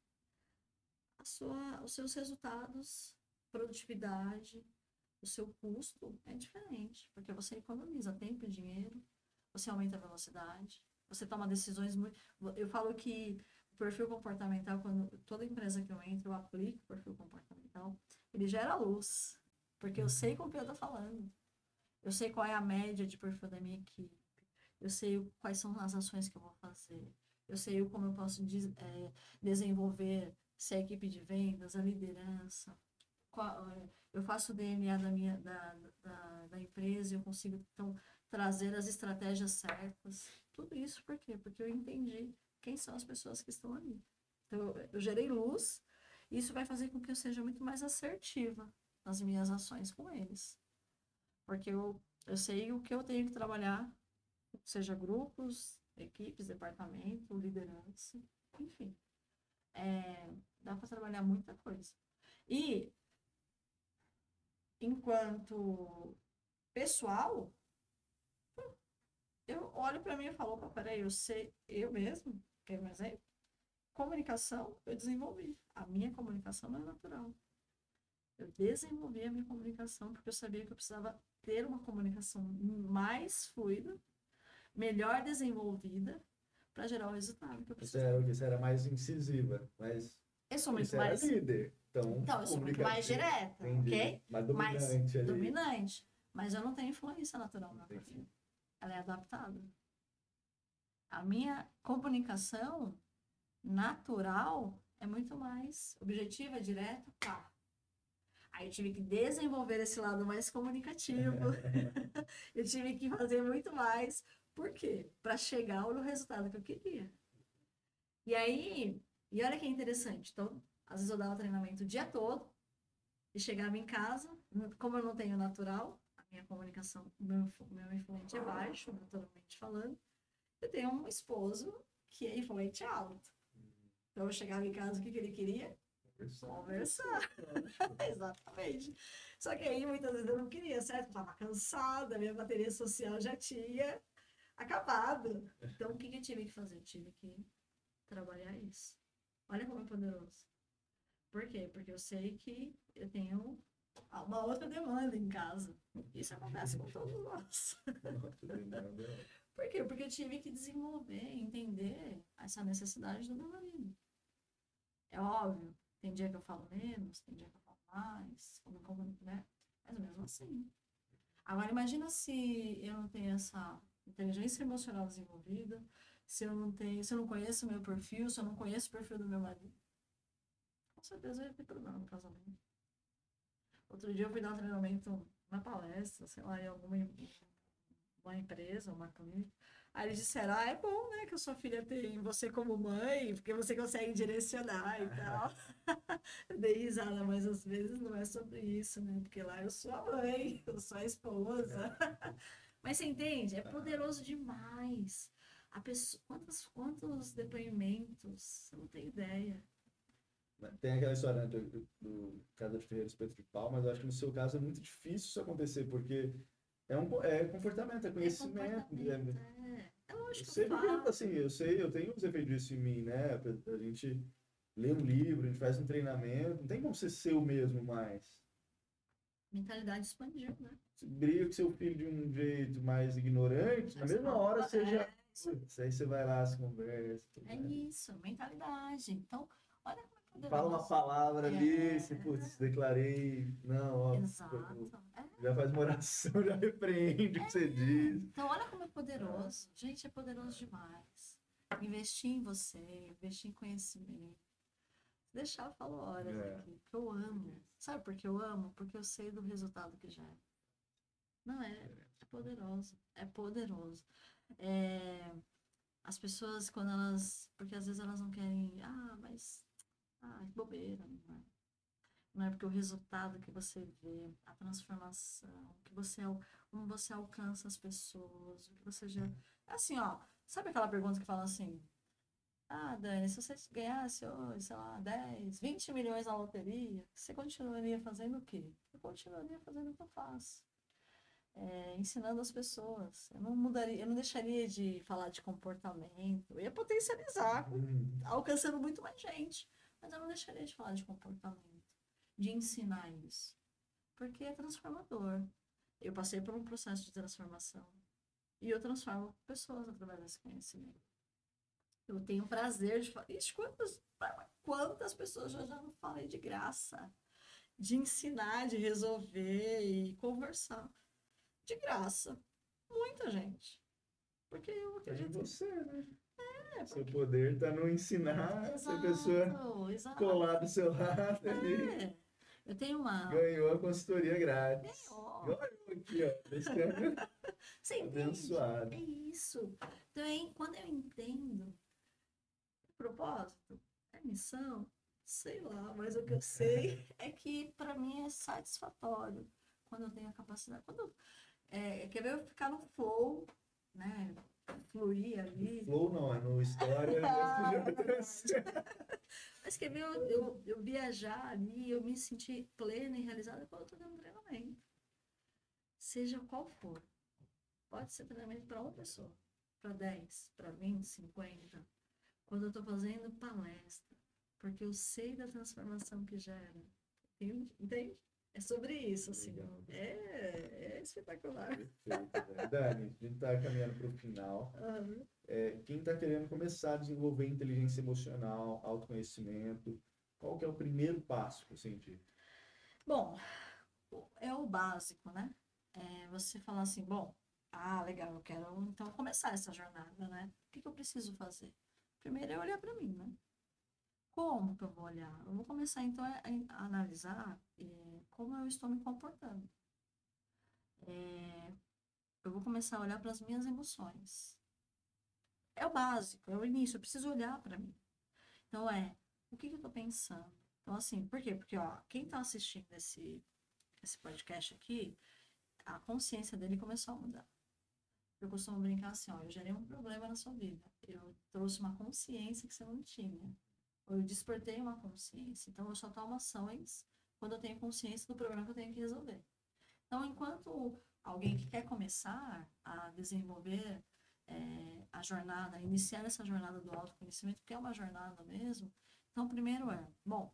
os seus resultados, produtividade, o seu custo é diferente, porque você economiza tempo e dinheiro, você aumenta a velocidade, você toma decisões muito... Eu falo que o perfil comportamental, quando toda empresa que eu entro, eu aplico o perfil comportamental, ele gera luz, porque eu sei com o que eu estou falando. Eu sei qual é a média de perfil da minha equipe. Eu sei quais são as ações que eu vou fazer. Eu sei como eu posso desenvolver se a equipe de vendas, a liderança. Eu faço o DNA da empresa e eu consigo, então, trazer as estratégias certas. Tudo isso por quê? Porque eu entendi quem são as pessoas que estão ali. Então, eu gerei luz e isso vai fazer com que eu seja muito mais assertiva nas minhas ações com eles. Porque eu sei o que eu tenho que trabalhar, seja grupos, equipes, departamento, liderança, enfim. Dá para trabalhar muita coisa. E enquanto pessoal, eu olho para mim e falo, opa, peraí, eu sei, eu mesmo, quer um exemplo? Comunicação, eu desenvolvi. A minha comunicação não é natural. Eu desenvolvi a minha comunicação porque eu sabia que eu precisava ter uma comunicação mais fluida, melhor desenvolvida, para gerar o resultado que eu precisava. Você era mais incisiva, mas Eu sou muito você era mais. líder. Então, Então, eu sou muito mais comunicativa. direta, Entendi. ok? Mais Mais dominante ali. dominante. Mas eu não tenho influência natural na minha Entendi. vida. Ela é adaptada. A minha comunicação natural é muito mais objetiva, direta, pá. Aí eu tive que desenvolver esse lado mais comunicativo. Eu tive que fazer muito mais. Por quê? Para chegar no resultado que eu queria. E aí, e olha que interessante. Então, às vezes eu dava treinamento o dia todo e chegava em casa, como eu não tenho natural, a minha comunicação, o meu influente é baixo, naturalmente falando, eu tenho um esposo que é influente alto. Então eu chegava em casa, o que ele queria? Conversar. Exatamente. Só que aí muitas vezes eu não queria, certo? Eu estava cansada, minha bateria social já tinha acabado. Então o que eu tive que fazer? Eu tive que trabalhar isso. Olha como é poderoso. Por quê? Porque eu sei que eu tenho uma outra demanda em casa. Isso acontece com todos nós. Por quê? Porque eu tive que desenvolver, entender essa necessidade do meu marido. É óbvio, tem dia que eu falo menos, tem dia que eu falo mais, né? Mas mesmo assim. Agora, imagina se eu não tenho essa inteligência emocional desenvolvida, se eu não conheço o meu perfil, se eu não conheço o perfil do meu marido. Com certeza eu ia ter problema no casamento. Outro dia eu fui dar um treinamento na palestra, sei lá, em uma empresa, uma clínica. Aí eles disseram, é bom, né, que a sua filha tem você como mãe, porque você consegue direcionar e tal. Eu dei risada, mas às vezes não é sobre isso, né? Porque lá eu sou a mãe, eu sou a esposa. Mas você entende? É poderoso demais. A pessoa, quantos depoimentos? Você não tem ideia. Tem aquela história, né, do Casa de Ferreira Espeto de Pau, mas eu acho que no seu caso é muito difícil isso acontecer, porque é comportamento, é conhecimento. É lógico Eu que eu sei porque, falo. assim, eu tenho os efeitos disso em mim, né? A gente lê um livro, a gente faz um treinamento, não tem como você ser o mesmo mais. Mentalidade expandiu, né? Você briga com seu filho de um jeito mais ignorante, na Mas mesma fala, hora você já. isso. Putz, aí você vai lá, se conversa, tudo É mais. isso, mentalidade. Então, olha como é Fala uma poderoso. palavra ali, se, putz, declarei, não, ó, Exato. já faz uma oração, já repreende o que você diz. Então, olha como é poderoso. Gente, é poderoso demais. Investir em você, investir em conhecimento. Deixar eu falo horas aqui, porque eu amo. Sabe por que eu amo? Porque eu sei do resultado que gera. Não é poderoso. É poderoso. É, as pessoas, quando elas. Porque às vezes elas não querem. Mas. Que bobeira, não é? Não é porque o resultado que você vê, a transformação, como você alcança as pessoas, o que você já. É assim, ó. Sabe aquela pergunta que fala assim? Dani, se você ganhasse hoje, sei lá, 10, 20 milhões na loteria, você continuaria fazendo o quê? Eu continuaria fazendo o que eu faço. Ensinando as pessoas. Eu não mudaria, eu não deixaria de falar de comportamento. Eu ia potencializar, alcançando muito mais gente. Mas eu não deixaria de falar de comportamento, de ensinar isso. Porque é transformador. Eu passei por um processo de transformação. E eu transformo pessoas através desse conhecimento. Eu tenho prazer de falar. Ixi, quantas pessoas eu já não falei de graça? De ensinar, de resolver e conversar. De graça. Muita gente. Porque eu acredito. É você, né? Seu Porque... poder está no ensinar, se a pessoa colar do seu lado ali. Eu tenho uma. Ganhou a consultoria grátis. Ganhou aqui, ó. Você abençoado. É isso. Então, quando eu entendo o propósito, a missão, sei lá, mas o que eu sei é que para mim é satisfatório quando eu tenho a capacidade. Quer ver eu ficar no flow né, fluir ali. Flow não, é no História. Mas quer ver, eu viajar ali, eu me sentir plena e realizada quando eu tô dando treinamento. Seja qual for. Pode ser treinamento para uma pessoa, para 10, para 20, 50. Quando eu tô fazendo palestra, porque eu sei da transformação que gera. Entende? É sobre isso, assim. Legal. É espetacular. Perfeito, né? Dani, a gente está caminhando para o final. Uhum. Quem está querendo começar a desenvolver inteligência emocional, autoconhecimento, qual que é o primeiro passo para o cientista? Bom, é o básico, né? É você falar assim, bom, legal, eu quero então começar essa jornada, né? O que eu preciso fazer? Primeiro é olhar para mim, né? Como que eu vou olhar? Eu vou começar então a analisar como eu estou me comportando. Eu vou começar a olhar para as minhas emoções. É o básico, é o início, eu preciso olhar para mim. Então o que eu estou pensando? Então assim, por quê? Porque ó, quem está assistindo esse podcast aqui, a consciência dele começou a mudar. Eu costumo brincar assim, ó, eu gerei um problema na sua vida. Eu trouxe uma consciência que você não tinha. Ou eu despertei uma consciência. Então, eu só tomo ações quando eu tenho consciência do problema que eu tenho que resolver. Então, enquanto alguém que quer começar a desenvolver a jornada, iniciar essa jornada do autoconhecimento, que é uma jornada mesmo, então, primeiro bom,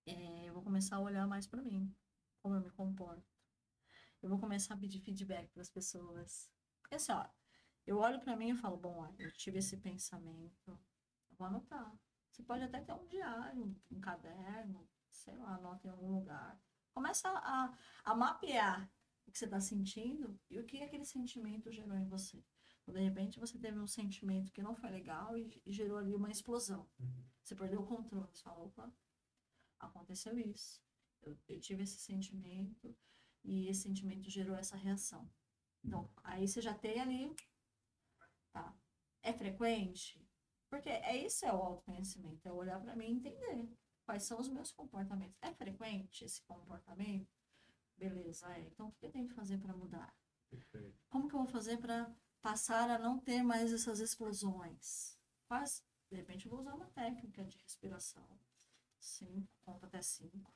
eu vou começar a olhar mais para mim, como eu me comporto. Eu vou começar a pedir feedback para as pessoas. Porque assim, ó, eu olho para mim e falo, bom, eu tive esse pensamento, eu vou anotar. Você pode até ter um diário, um caderno, sei lá, anota em algum lugar. Começa a mapear o que você está sentindo e o que aquele sentimento gerou em você. Então, de repente, você teve um sentimento que não foi legal e gerou ali uma explosão. Você perdeu o controle. Você fala, opa, aconteceu isso. Eu tive esse sentimento e esse sentimento gerou essa reação. Então, aí você já tem ali, tá? É frequente? Porque isso é o autoconhecimento, é olhar para mim e entender quais são os meus comportamentos. É frequente esse comportamento? Beleza, Então, o que eu tenho que fazer para mudar? Perfeito. Como que eu vou fazer para passar a não ter mais essas explosões? De repente, eu vou usar uma técnica de respiração. 5, conta até 5.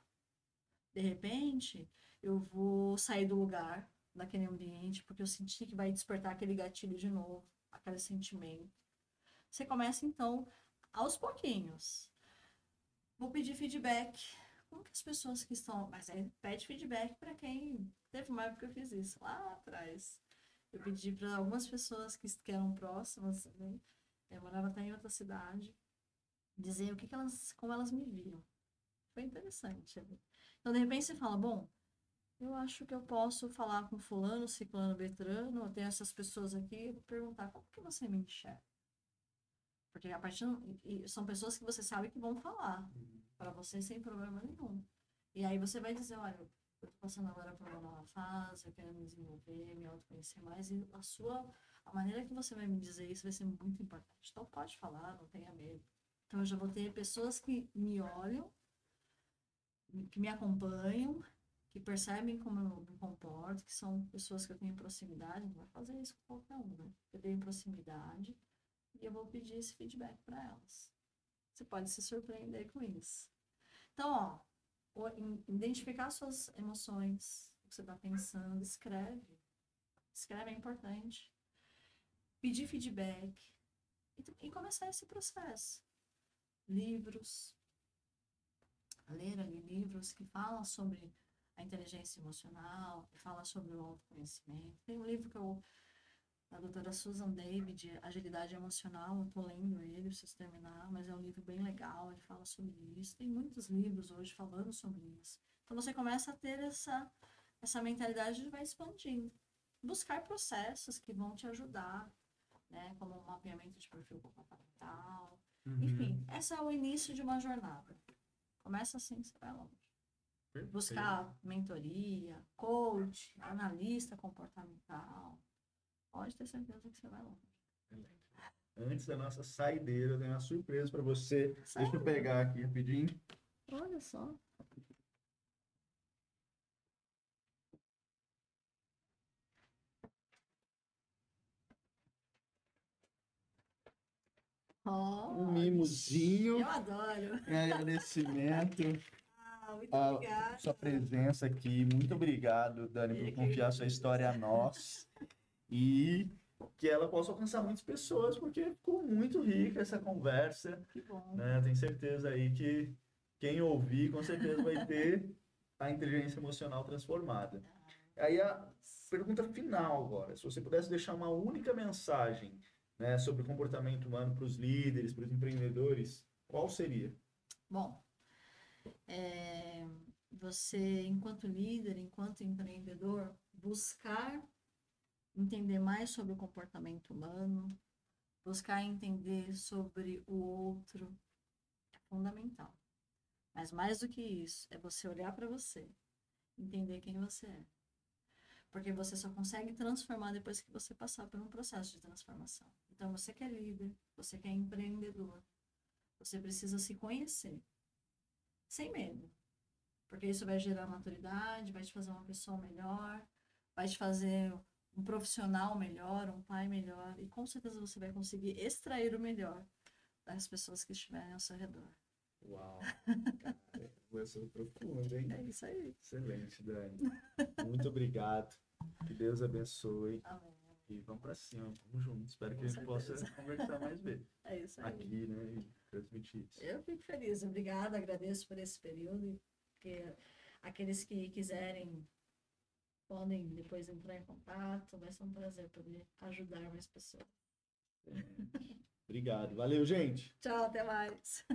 De repente, eu vou sair do lugar, daquele ambiente, porque eu senti que vai despertar aquele gatilho de novo, aquele sentimento. Você começa, então, aos pouquinhos. Vou pedir feedback. Como que as pessoas que estão... Mas aí pede feedback para quem... Teve uma época que eu fiz isso, lá atrás. Eu pedi para algumas pessoas que eram próximas, né? Eu morava até em outra cidade, dizer como elas me viam. Foi interessante. Então, de repente, você fala, bom, eu acho que eu posso falar com fulano, ciclano, beltrano, eu tenho essas pessoas aqui, eu vou perguntar, como que você me enxerga? Porque a partir são pessoas que você sabe que vão falar para você sem problema nenhum. E aí você vai dizer, olha, eu tô passando agora por uma nova fase, eu quero me desenvolver, me autoconhecer mais, e a maneira que você vai me dizer isso vai ser muito importante. Então pode falar, não tenha medo. Então eu já vou ter pessoas que me olham, que me acompanham, que percebem como eu me comporto, que são pessoas que eu tenho proximidade, não vai fazer isso com qualquer um, né? Eu tenho proximidade e eu vou pedir esse feedback para elas. Você pode se surpreender com isso. Então, identificar suas emoções, o que você está pensando, escreve. Escreve é importante. Pedir feedback e começar esse processo. Livros, ler ali livros que falam sobre a inteligência emocional, que falam sobre o autoconhecimento. Tem um livro da doutora Susan David, Agilidade Emocional, eu estou lendo ele, preciso terminar, mas é um livro bem legal, ele fala sobre isso. Tem muitos livros hoje falando sobre isso. Então você começa a ter essa mentalidade de vai expandindo. Buscar processos que vão te ajudar, né? Como o mapeamento de perfil comportamental. Enfim, esse é o início de uma jornada. Começa assim, você vai longe. Perfeito. Buscar mentoria, coach, analista comportamental. Pode ter certeza que você vai longe. Antes da nossa saideira, eu tenho uma surpresa para você. Sério? Deixa eu pegar aqui rapidinho. Olha só. Um mimozinho. Eu adoro. Em agradecimento Muito à obrigada. sua presença aqui. Muito obrigado, Dani, por confiar sua história a nós. E que ela possa alcançar muitas pessoas, porque ficou muito rica essa conversa. Que bom. Né? Tenho certeza aí que quem ouvir, com certeza vai ter a inteligência emocional transformada. Aí a pergunta final agora, se você pudesse deixar uma única mensagem, né, sobre o comportamento humano para os líderes, para os empreendedores, qual seria? Bom, você, enquanto líder, enquanto empreendedor, buscar entender mais sobre o comportamento humano, buscar entender sobre o outro, é fundamental. Mas mais do que isso, é você olhar para você, entender quem você é. Porque você só consegue transformar depois que você passar por um processo de transformação. Então, você que é líder, você que é empreendedor, você precisa se conhecer, sem medo. Porque isso vai gerar maturidade, vai te fazer uma pessoa melhor, vai te fazer um profissional melhor, um pai melhor. E com certeza você vai conseguir extrair o melhor das pessoas que estiverem ao seu redor. Uau! Vai ser profundo, hein? É isso aí. Excelente, Dani. Muito obrigado. Que Deus abençoe. Amém. E vamos para cima, vamos juntos. Espero que a gente possa conversar mais vezes. É isso aí. Aqui, né? E transmitir isso. Eu fico feliz. Obrigada, agradeço por esse período. Porque aqueles que quiserem podem depois entrar em contato. Vai ser um prazer poder ajudar mais pessoas. Obrigado. Valeu, gente. Tchau, até mais.